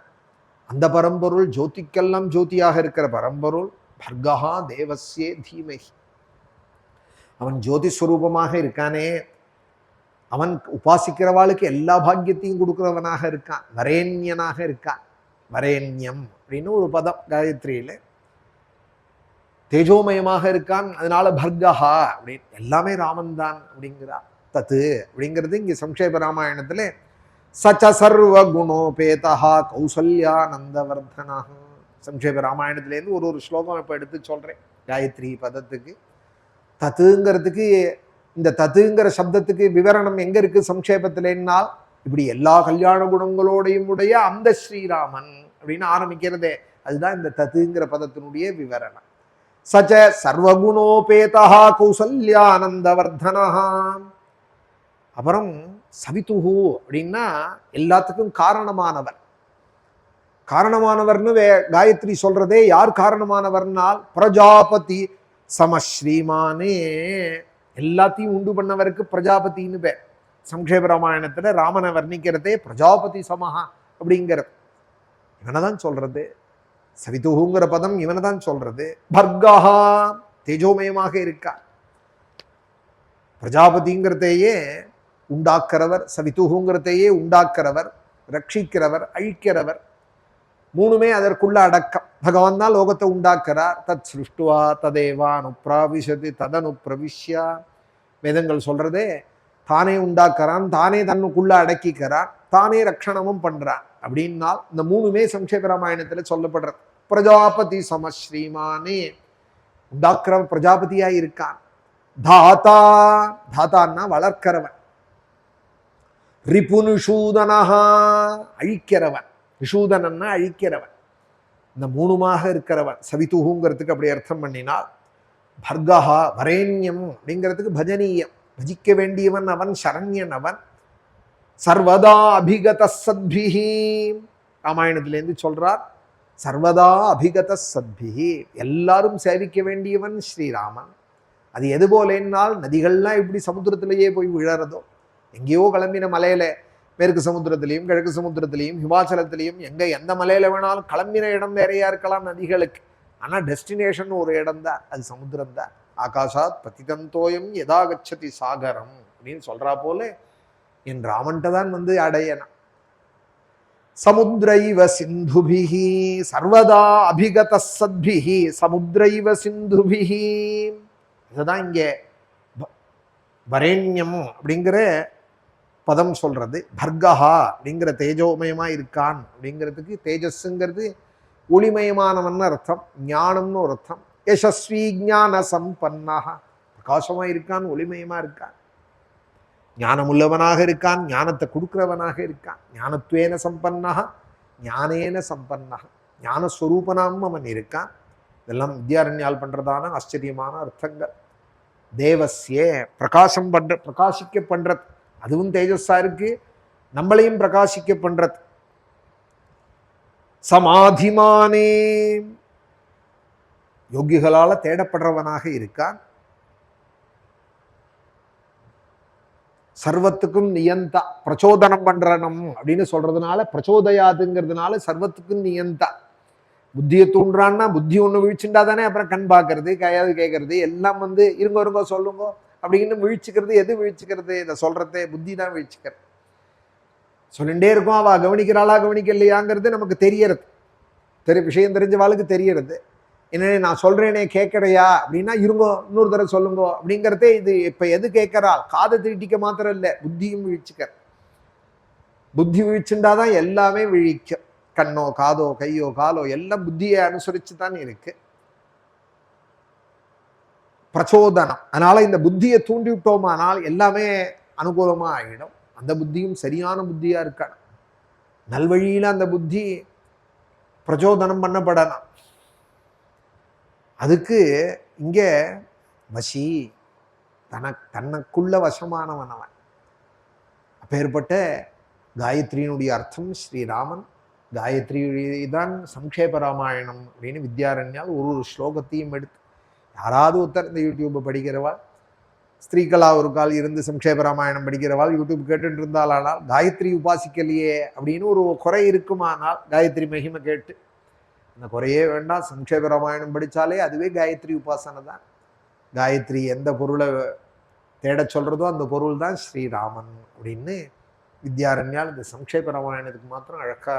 அந்த பரம்பொருள் ஜோதிக்கெல்லாம் ஜோதியாக இருக்கிற பரம்பொருள் பர்கஹா தேவஸ்யே தீமஹி, அவன் ஜோதி ஸ்வரூபமாக இருக்கானே, அவன் உபாசிக்கிறவாளுக்கு எல்லா பாக்கியத்தையும் கொடுக்குறவனாக இருக்கான், வரேண்யனாக இருக்கான். வரேண்யம் அப்படின்னு ஒரு பதம் காயத்ரியில. தேஜோமயமாக இருக்கான், அதனால பர்கஹா அப்படின்னு எல்லாமே ராமன் தான் அப்படிங்கிறா. தத்து அப்படிங்கிறது இங்கே சம்ஷேப ராமாயணத்துல சச்ச சர்வ குணோபேதா கௌசல்யானந்தவர்தனா. சம்ஷேப ராமாயணத்துலேருந்து ஒரு ஸ்லோகம் இப்போ எடுத்து சொல்றேன். காயத்ரி பதத்துக்கு தத்துங்கிறதுக்கு, இந்த தத்துங்கிற சப்தத்துக்கு விவரணம் எங்க இருக்கு சம்ஷேபத்திலேன்னால், இப்படி எல்லா கல்யாண குணங்களோடையும் உடைய அந்த ஸ்ரீராமன் அப்படின்னு ஆரம்பிக்கிறதே, அதுதான் இந்த தத்துங்கிற பதத்தினுடைய விவரணம். சச்ச சர்வகுணோபேதா கௌசல்யானந்தவர்தனா. அப்புறம் சவிதுஹு அப்படின்னா எல்லாத்துக்கும் காரணமானவர். காரணமானவர்னு காயத்ரி சொல்றதே யார் காரணமானவர்னால் பிரஜாபதி சமஸ்ரீமானே. எல்லாத்தையும் உண்டு பண்ணவருக்கு பிரஜாபதினு பேர். சம்ஷேப ராமாயணத்துல ராமனை வர்ணிக்கிறதே பிரஜாபதி சமஹா அப்படிங்கிறது. இவனை தான் சொல்றது. சவிதுங்கிற பதம் இவனை தான் சொல்றது. பர்கஹா தேஜோமயமாக இருக்கார். பிரஜாபதிங்கிறதையே உண்டாக்குறவர், சவிதுங்கிறதையே உண்டாக்குறவர், ரட்சிக்கிறவர், அழிக்கிறவர், மூணுமே அதற்குள்ள அடக்கம். பகவான் தான் லோகத்தை உண்டாக்குறார். தத் சிருஷ்டுவா ததேவா அனுப்ராவிசதி ததனு பிரவிஷ்யா. வேதங்கள் சொல்றதே தானே உண்டாக்குறான், தானே தன்னுக்குள்ள அடக்கிக்கிறான், தானே ரட்சணமும் பண்றான் அப்படின்னால் இந்த மூணுமே சம்ஷேப ராமாயணத்துல சொல்லப்படுறது. பிரஜாபதி சமஸ்ரீமானே, உண்டாக்குறவன் பிரஜாபதியா இருக்கான். தாத்தா, தாத்தான்னா வளர்க்கிறவன். ரிபு நிஷூதனஹா, அழிக்கிறவன். நிஷூதனன்னா அழிக்கிறவன். இந்த மூணுமாக இருக்கிறவன். சவிதுங்கிறதுக்கு அப்படி அர்த்தம் பண்ணினால், பர்கஹா வரேண்யம் அப்படிங்கிறதுக்கு பஜனீயம், பஜிக்க வேண்டியவன் அவன், சரண்யன் அவன். சர்வதா அபிகத சத்பிஹி, ராமாயணத்திலேருந்து சொல்றார். சர்வதா அபிகத சத்பிகி, எல்லாரும் சேவிக்க வேண்டியவன் ஸ்ரீராமன். அது எது போலேன்னால் நதிகள்லாம் இப்படி சமுத்திரத்திலேயே போய் விழறதோ, எங்கேயோ கிளம்பின மலையில மேற்கு சமுத்திரத்திலையும் கிழக்கு சமுத்திரத்திலையும் ஹிமாச்சலத்திலையும் எங்க எந்த மலையில வேணாலும் கிளம்பின இடம் வேறையா இருக்கலாம் நதிகளுக்கு, ஆனா டெஸ்டினேஷன் ஒரு இடம் தான், அது சமுத்திரம் தான். ஆகாஷாத் பதிதந்தோயம் யதா கச்சதி சாகரம் அப்படின்னு சொல்றா போல என் ராமன்ட்ட தான் வந்து அடையணும். சமுத்ரைவ சிந்துபிஹி சர்வதா அபிகத சத்பிஹி சமுத்ரைவ சிந்துபிஹி. இதுதான் இங்கே வரேண்யம் அப்படிங்கிற பதம் சொல்றது. பர்கஹா அப்படிங்கிற தேஜோமயமா இருக்கான் அப்படிங்கிறதுக்கு, தேஜஸ்ங்கிறது ஒளிமயமானவன் அர்த்தம், ஞானம்னு ஒரு அர்த்தம். யசஸ்வி ஞான சம்பன்னா, பிரகாசமா இருக்கான், ஒளிமயமா இருக்கான், ஞானமுள்ளவனாக இருக்கான், ஞானத்தை கொடுக்கிறவனாக இருக்கான். ஞானத்வேன சம்பன்னா ஞானேன சம்பன்னா, ஞானஸ்வரூபனாம் அவன் இருக்கான். இதெல்லாம் வித்யாரண்யால் பண்றதான ஆச்சரியமான அர்த்தங்கள். தேவஸ்ய பிரகாசம் பண்ற, பிரகாசிக்க பண்றது, அதுவும் தேஜஸா இருக்கு, நம்மளையும் பிரகாசிக்க பண்றது. சமாதிமானே, யோகிகளால தேடப்படுறவனாக இருக்கான். சர்வத்துக்கும் நியந்தா, பிரச்சோதனம் பண்றனம் அப்படின்னு சொல்றதுனால, பிரச்சோதயாதுங்கிறதுனால சர்வத்துக்கும் நியந்தா. புத்தியை தூண்டுறான்னா புத்தி ஒண்ணு விழிச்சுண்டா தானே அப்புறம் கண் பார்க்கறது, கையாவது கேட்கறது, எல்லாம் வந்து இருங்க இருங்கோ சொல்லுங்க அப்படின்னு விழிச்சுக்கிறது. எது விழிச்சுக்கிறது? இதை சொல்றதே புத்தி தான் விழிச்சுக்கிறது. சொல்லிண்டே இருக்கும், அவ கவனிக்கிறாளா கவனிக்கலையாங்கிறது நமக்கு தெரியறது, விஷயம் தெரிஞ்சவாளுக்கு தெரியறது. என்ன நான் சொல்றேனே கேட்கறையா அப்படின்னா, இருங்கோ இன்னொரு தடவை சொல்லுங்கோ அப்படிங்கிறதே. இது இப்ப எது கேட்கறாள்? காதை தீட்டிக்க மாத்திரம் இல்லை, புத்தியும் விழிச்சுக்க. புத்தி விழிச்சுண்டாதான் எல்லாமே விழிக்கும். கண்ணோ காதோ கையோ காலோ எல்லாம் புத்தியை அனுசரிச்சு தான் இருக்கு. பிரச்சோதனம். அதனால இந்த புத்தியை தூண்டி விட்டோமானால் எல்லாமே அனுகூலமா ஆகிடும். அந்த புத்தியும் சரியான புத்தியா இருக்கணும். நல்வழியில அந்த புத்தி பிரச்சோதனம் பண்ணப்படணும். அதுக்கு இங்க வசி, தனக்குள்ள வசமானவன் அவன். அப்பேற்பட்ட காயத்ரியினுடைய அர்த்தம் ஸ்ரீராமன். காயத்ரி தான் சம்ஷேப ராமாயணம் அப்படின்னு வித்யாரண்யால் ஒரு ஸ்லோகத்தையும் எடுத்து, யாராவது ஒருத்தர் இந்த யூடியூப்பை படிக்கிறவாள், ஸ்திரீகளா ஒரு கால் இருந்து சம்ஷேப ராமாயணம் படிக்கிறவாள் யூடியூப் கேட்டுட்டு இருந்தாலானால் காயத்ரி உபாசிக்கலையே அப்படின்னு ஒரு குறை இருக்குமானால், காயத்ரி மகிமை கேட்டு அந்த குறையே வேண்டாம், சம்ஷேப ராமாயணம் படித்தாலே அதுவே காயத்ரி உபாசனை தான். காயத்ரி எந்த பொருளை தேட சொல்றதோ அந்த பொருள் தான் ஸ்ரீராமன் அப்படின்னு வித்யாரண்யால் இந்த சம்ஷேப ராமாயணத்துக்கு மாத்திரம் அழகா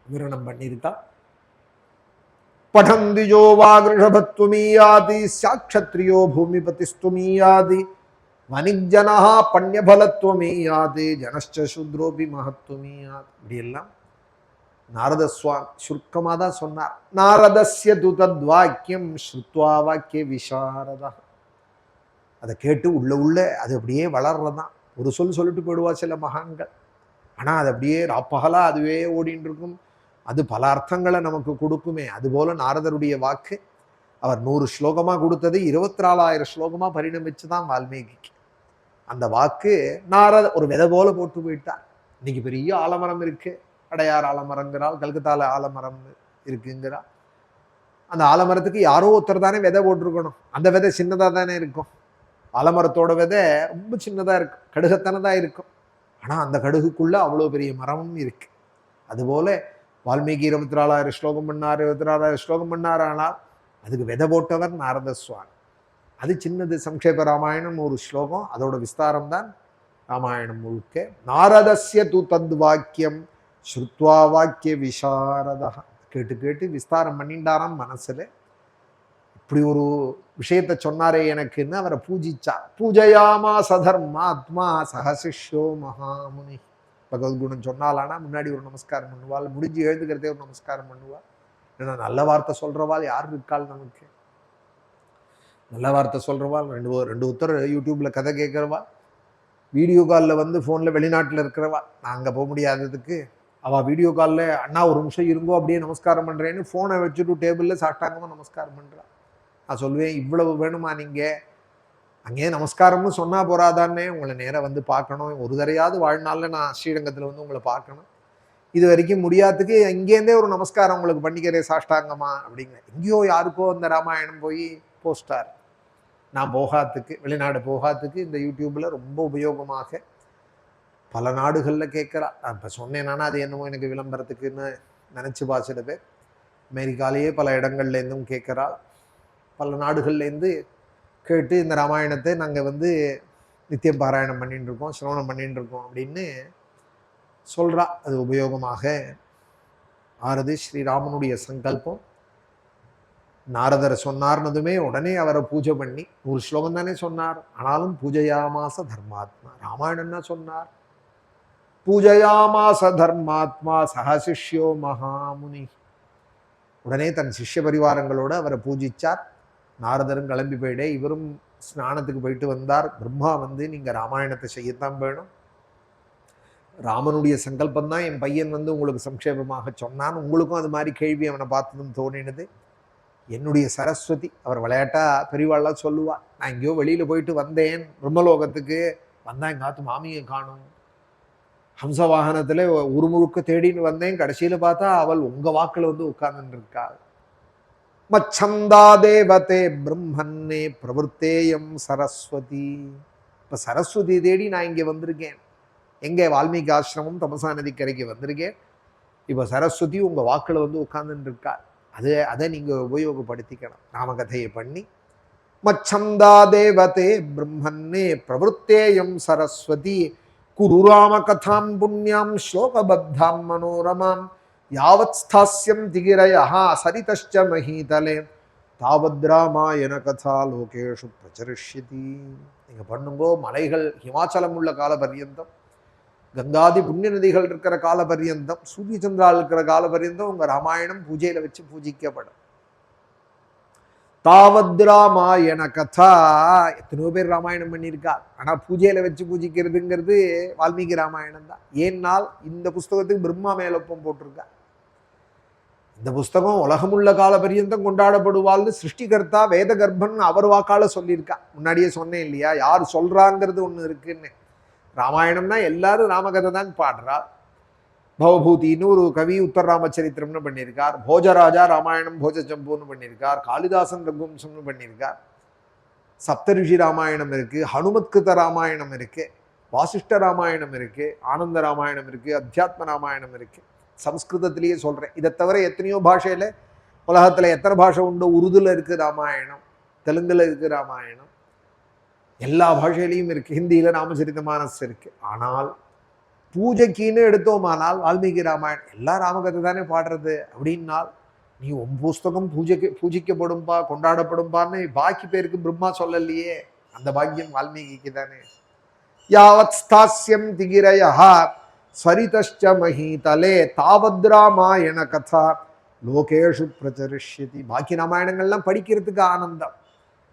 விவரணம் பண்ணியிருக்கா. படந்திஜோ வாகிருஷபத்வமீயாதி சாட்சத்ரியோ பூமிபதிஸ்துமீயாதி வணிஜனா பண்யபலத்வமீயாதி ஜனஷ்ச சூத்ரோபி மகத்வமீயாத். இப்படி எல்லாம் நாரதஸ்வாமி சுருக்கமாக தான் சொன்னார். நாரதஸ்ய துதத்வாக்கியம் ஸ்ருத்வா வாக்கிய விசாரதா. அதை கேட்டு உள்ள அது அப்படியே வளர்றதான். ஒரு சொல்லிட்டு போயிடுவா சில மகான்கள், ஆனால் அது அப்படியே ராப்பகலா அதுவே ஓடின்னு இருக்கும். அது பல அர்த்தங்களை நமக்கு கொடுக்குமே. அதுபோல நாரதருடைய வாக்கு அவர் 100 ஸ்லோகமாக கொடுத்தது 24,000 ஸ்லோகமாக பரிணமிச்சு தான் வால்மீகிக்கு. அந்த வாக்கு நாரத ஒரு விதை போல போட்டு போயிட்டார். இன்னைக்கு பெரிய ஆலமரம் இருக்கு, அடையார் ஆலமரங்கிறாள், கல்கத்தால ஆலமரம் இருக்குங்கிறாள். அந்த ஆலமரத்துக்கு யாரோ ஒருத்தர் தானே விதை போட்டிருக்கணும். அந்த விதை சின்னதாக தானே இருக்கும். ஆலமரத்தோட விதை ரொம்ப சின்னதாக இருக்கும், கடுகத்தனதாக இருக்கும். ஆனால் அந்த கடுகுக்குள்ள அவ்வளோ பெரிய மரமும் இருக்கு. அதுபோல வால்மீகி 24,000 ஸ்லோகம் பண்ணார், 26,000 ஸ்லோகம் பண்ணார். ஆனால் அதுக்கு விதை போட்டவர் நாரத சுவாமி. அது சின்னது. சம்ஷேப ராமாயணம் 100 ஸ்லோகம், அதோட விஸ்தாரம் தான் ராமாயணம் முழுக்க. நாரதஸ்ய து தத் வாக்கியம் ஸ்ருத்வா வாக்கிய விசாரதா. கேட்டு கேட்டு விஸ்தாரம் பண்ணிண்டாராம் மனசுல. இப்படி ஒரு விஷயத்த சொன்னாரே எனக்குன்னு அவரை பூஜிச்சா. பூஜையாமா சதர்மாத்மா சகசிஷ்யோ மகாமுனி. பகவத்குணம் சொன்னாலானா முன்னாடி ஒரு நமஸ்காரம் பண்ணுவாள், முடிஞ்சு எழுதுக்கிறதே ஒரு நமஸ்காரம் பண்ணுவாள். ஏன்னா நல்ல வார்த்தை சொல்றவாள் யார் இருக்காள் நமக்கு? நல்ல வார்த்தை சொல்றவாள் ரெண்டு உத்தர் யூடியூப்ல கதை கேட்கிறவா, வீடியோ காலில் வந்து ஃபோனில் வெளிநாட்டில் இருக்கிறவா. நான் அங்கே போக முடியாததுக்கு அவள் வீடியோ காலில் அண்ணா ஒரு நிமிஷம் இருங்கோ அப்படியே நமஸ்காரம் பண்ணுறேன்னு ஃபோனை வச்சுட்டு டேபிளில் சாப்பிட்டாங்கம்மா நமஸ்காரம் பண்ணுறான். நான் சொல்லுவேன், இவ்வளவு வேணுமா நீங்கள்? அங்கேயே நமஸ்காரம்னு சொன்னால் போறாதானே, உங்களை நேராக வந்து பார்க்கணும். ஒரு தரையாவது வாழ்நாளில் நான் ஸ்ரீரங்கத்தில் வந்து உங்களை பார்க்கணும். இது வரைக்கும் முடியாததுக்கு இங்கேருந்தே ஒரு நமஸ்காரம் உங்களுக்கு பண்ணிக்கிறேன் சாஷ்டாங்கமா அப்படிங்கிற. எங்கேயோ யாருக்கோ அந்த ராமாயணம் போய் போஸ்டார். நான் போகாததுக்கு, வெளிநாடு போகாததுக்கு இந்த யூடியூப்பில் ரொம்ப உபயோகமாக பல நாடுகளில் கேட்குறா. நான் இப்போ சொன்னேன்னா அது என்னமோ எனக்கு விளம்பரத்துக்குன்னு நினச்சி பார்த்துடுது. அமெரிக்காலேயே பல இடங்கள்லேருந்தும் கேட்குறா. பல நாடுகள்லேருந்து கேட்டு இந்த ராமாயணத்தை நாங்கள் நித்தியம் பாராயணம் பண்ணிட்டு இருக்கோம், சிரவணம் பண்ணிட்டு இருக்கோம் அப்படின்னு சொல்கிறா. அது உபயோகமாக ஆறுது. ஸ்ரீராமனுடைய சங்கல்பம். நாரதர் சொன்னார்னதுமே உடனே அவரை பூஜை பண்ணி 100 ஸ்லோகம் தானே சொன்னார். ஆனாலும் பூஜையாமாச தர்மாத்மா. ராமாயணம்னா சொன்னார். பூஜையாமாச தர்மாத்மா சஹசிஷ்யோ மகாமுனி. உடனே தன் சிஷ்ய பரிவாரங்களோடு அவரை பூஜிச்சார். நாரதரும் கிளம்பி போயிடே, இவரும் ஸ்நானத்துக்கு போயிட்டு வந்தார். பிரம்மா நீங்கள் ராமாயணத்தை செய்யத்தான் வேணும், ராமனுடைய சங்கல்பம் தான் என் பையன் உங்களுக்கு சம்க்ஷேபமாக சொன்னான், உங்களுக்கும் அது மாதிரி கேள்வி அவனை பார்த்ததும் தோணினது. என்னுடைய சரஸ்வதி, அவர் விளையாட்டா பெரியவாள்லாம் சொல்லுவாள், நான் எங்கேயோ வெளியில் போயிட்டு வந்தேன் பிரம்மலோகத்துக்கு, வந்தால் எங்காத்து மாமியை காணும், ஹம்ச வாகனத்தில் ஒரு முழுக்க தேடின்னு வந்தேன், கடைசியில் பார்த்தா அவள் உங்கள் வாக்கில் உட்கார்ந்துட்டு இருக்காள். மச்சந்தா தேவதே பிரம்மன்னே பிரவருத்தேயம் சரஸ்வதி. இப்போ சரஸ்வதி தேடி நான் இங்கே வந்திருக்கேன். எங்கே? வால்மீகி ஆசிரமம் தமசா நதிக்கரைக்கு வந்திருக்கேன். இப்போ சரஸ்வதி உங்கள் வாக்கில் உட்கார்ந்துட்டு இருக்கா. அதை நீங்கள் உபயோகப்படுத்திக்கணும். ராமகதையை பண்ணி மச்சந்தா தேவதே பிரம்மன்னே பிரவருத்தேயம் சரஸ்வதி குரு ராம கதாம் புண்ணியாம் ஸ்லோகபத்தாம் மனோரமாம் யாவத் ஸ்தாஸ்யம் திகிரயா சரிதஷ்ச மஹீதலே தாவத் ராமாயண கதா லோகேஷு பிரச்சரிஷ்யதி. நீங்கள் பண்ணுங்கோ. மலைகள் ஹிமாச்சலம் உள்ள கால பர்யந்தம், கங்காதி புண்ணிய நதிகள் இருக்கிற கால பர்யந்தம், சூரிய சந்திரால் இருக்கிற கால பர்யந்தம் உங்கள் ராமாயணம் பூஜையில் வச்சு பூஜிக்கப்படும். தாவத் ராமாயண கதா. எத்தனையோ பேர் ராமாயணம் பண்ணியிருக்கா. ஆனால் பூஜையில் வச்சு பூஜிக்கிறதுங்கிறது வால்மீகி ராமாயணம் தான். ஏன்னால் இந்த புஸ்தகத்துக்கு பிரம்மா மேலொப்பம் போட்டிருக்கா. இந்த புஸ்தகம் உலகமுள்ள கால பரியந்தம் கொண்டாடப்படுவாள்னு சிருஷ்டிகர்த்தா வேத கர்ப்பன் அவர் வாக்கால சொல்லியிருக்கா. முன்னாடியே சொன்னேன் இல்லையா, யார் சொல்றாங்கிறது ஒன்று இருக்குன்னு. ராமாயணம்னா எல்லாரும் ராமகதை தான் பாடுறா. பவபூதின்னு ஒரு கவி உத்தர ராமச்சரித்திரம்னு பண்ணியிருக்கார். போஜராஜா ராமாயணம் போஜச்சம்பூன்னு பண்ணியிருக்கார். காளிதாசன் ரகுவம்சம்னு பண்ணியிருக்கார். சப்தரிஷி ராமாயணம் இருக்கு, ஹனுமத்கிருத ராமாயணம் இருக்கு, வாசிஷ்ட ராமாயணம் இருக்கு, ஆனந்த ராமாயணம் இருக்கு, அத்தியாத்ம ராமாயணம் இருக்கு. சம்ஸ்கிருதத்திலேயே சொல்கிறேன். இதை தவிர எத்தனையோ பாஷையில், உலகத்தில் எத்தனை பாஷை உண்டோ, உருதுல இருக்குது ராமாயணம், தெலுங்குல இருக்குது ராமாயணம், எல்லா பாஷையிலையும் இருக்குது. ஹிந்தியில் ராமச்சரித மானஸ் இருக்குது. ஆனால் பூஜைக்குன்னு எடுத்தோமானால் வால்மீகி ராமாயணம் எல்லா ராமகதை தானே பாடுறது. அப்படின்னால் நீ உன் புஸ்தகம் பூஜிக்கப்படும்பா, கொண்டாடப்படும்பான்னு பாக்கி பேருக்கு பிரம்மா சொல்லலையே. அந்த பாக்கியம் வால்மீகிக்கு தானே. யாவத் ஸ்தாஸ்யம் திகிரயா சரிதஷ்ச மஹீதலே தாவத் ராமாயண கதா லோகேஷு பிரச்சரிஷ்யதி. பாக்கி ராமாயணங்கள்லாம் படிக்கிறதுக்கு ஆனந்தம்.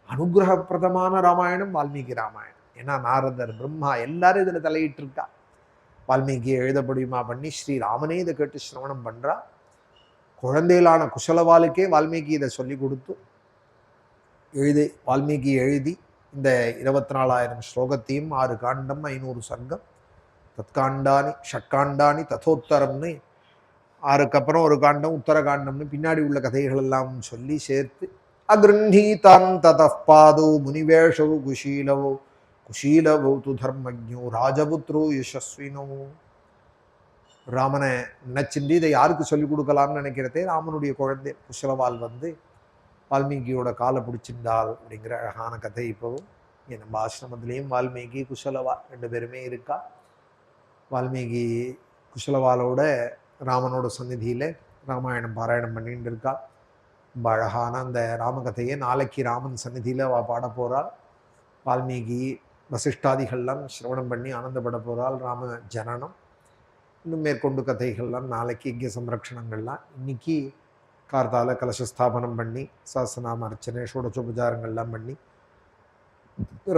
அனுகிரகப்பிரதமான ராமாயணம் வால்மீகி ராமாயணம். ஏன்னா நாரதர், பிரம்மா எல்லாரும் இதில் தலையிட்டு இருக்கா. வால்மீகியை எழுதப்படியுமா பண்ணி ஸ்ரீராமனே இதை கேட்டு சிரவணம் பண்ணுறா. குழந்தைகளான குசலவாளுக்கே வால்மீகி இதை சொல்லி கொடுத்து வால்மீகி எழுதி இந்த 24,000 ஸ்லோகத்தையும் 6 காண்டம் 500 சர்க்கம் தத்காண்டானி ஷட்காண்டானி ததோத்தரம்னு 6க்கு அப்புறம் ஒரு காண்டம் உத்தரகாண்டம்னு பின்னாடி உள்ள கதைகள் எல்லாம் சொல்லி சேர்த்து அக்ருஹீதாம் ததப்பாதோ முனிவேஷவு குஷீலவோ து தர்மஜோ ராஜபுத்ரோ யசஸ்வினோ. ராமனை நினைச்சிட்டு இதை யாருக்கு சொல்லிக் கொடுக்கலாம்னு நினைக்கிறதே ராமனுடைய குழந்தை குஷலவால் வால்மீகியோட காலை பிடிச்சிருந்தாள் அப்படிங்கிற அழகான கதை. இப்போவும் இங்கே நம்ம ஆசிரமத்திலையும் வால்மீகி குஷலவால் 2 பேருமே இருக்கா. வால்மீகி குஷலவாலோட ராமனோட சந்நிதியில் ராமாயணம் பாராயணம் பண்ணிட்டு இருக்கா. ரொம்ப அழகான அந்த ராமகதையை நாளைக்கு ராமன் சந்நிதியில் பாட போகிறாள். வால்மீகி வசிஷ்டாதிகள்லாம் சிரவணம் பண்ணி ஆனந்தப்பட போகிறாள். ராம ஜனனம் இன்னும் மேற்கொண்டு கதைகள்லாம் நாளைக்கு இங்கே சம்ரக்ஷணங்கள்லாம். இன்னைக்கு கார்த்தால கலசஸ்தாபனம் பண்ணி சாஸ்திரநாம அர்ச்சனை ஷோடசோபச்சாரங்கள்லாம் பண்ணி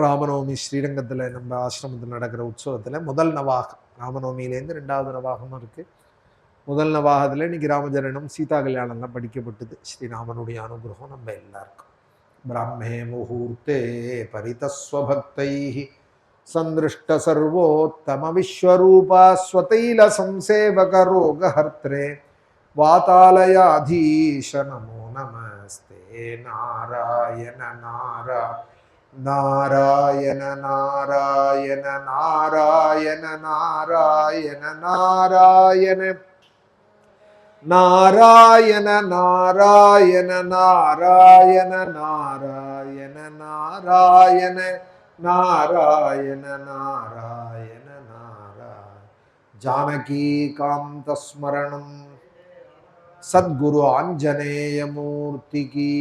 ராமநவமி ஸ்ரீரங்கத்தில் நம்ம ஆசிரமத்தில் நடக்கிற உற்சவத்தில் முதல் நவாகம், ராமநவமியிலேருந்து 2வது நவாகமும் இருக்குது. முதல் நவாகத்தில் இன்னைக்கு ராமஜனனம் சீதா கல்யாணம்லாம் படிக்கப்பட்டது. ஸ்ரீராமனுடைய அனுகிரகம் நம்ம எல்லாருக்கும். ब्राह्मे मुहूर्ते परितस्वभक्तैः संदृष्ट सर्वोत्तम विश्वरूपा स्वतैल संसेवक रोगहर्त्रे वातालयाधीश नमो नमस्ते नारायण नारायण नारायण नारायण नारायण नारायण नारायण नारायण नारायण नारायण नारायण नारायण नारायण नारायण जानकी कांत स्मरणं सद्गुरु आंजनेय मूर्ति की।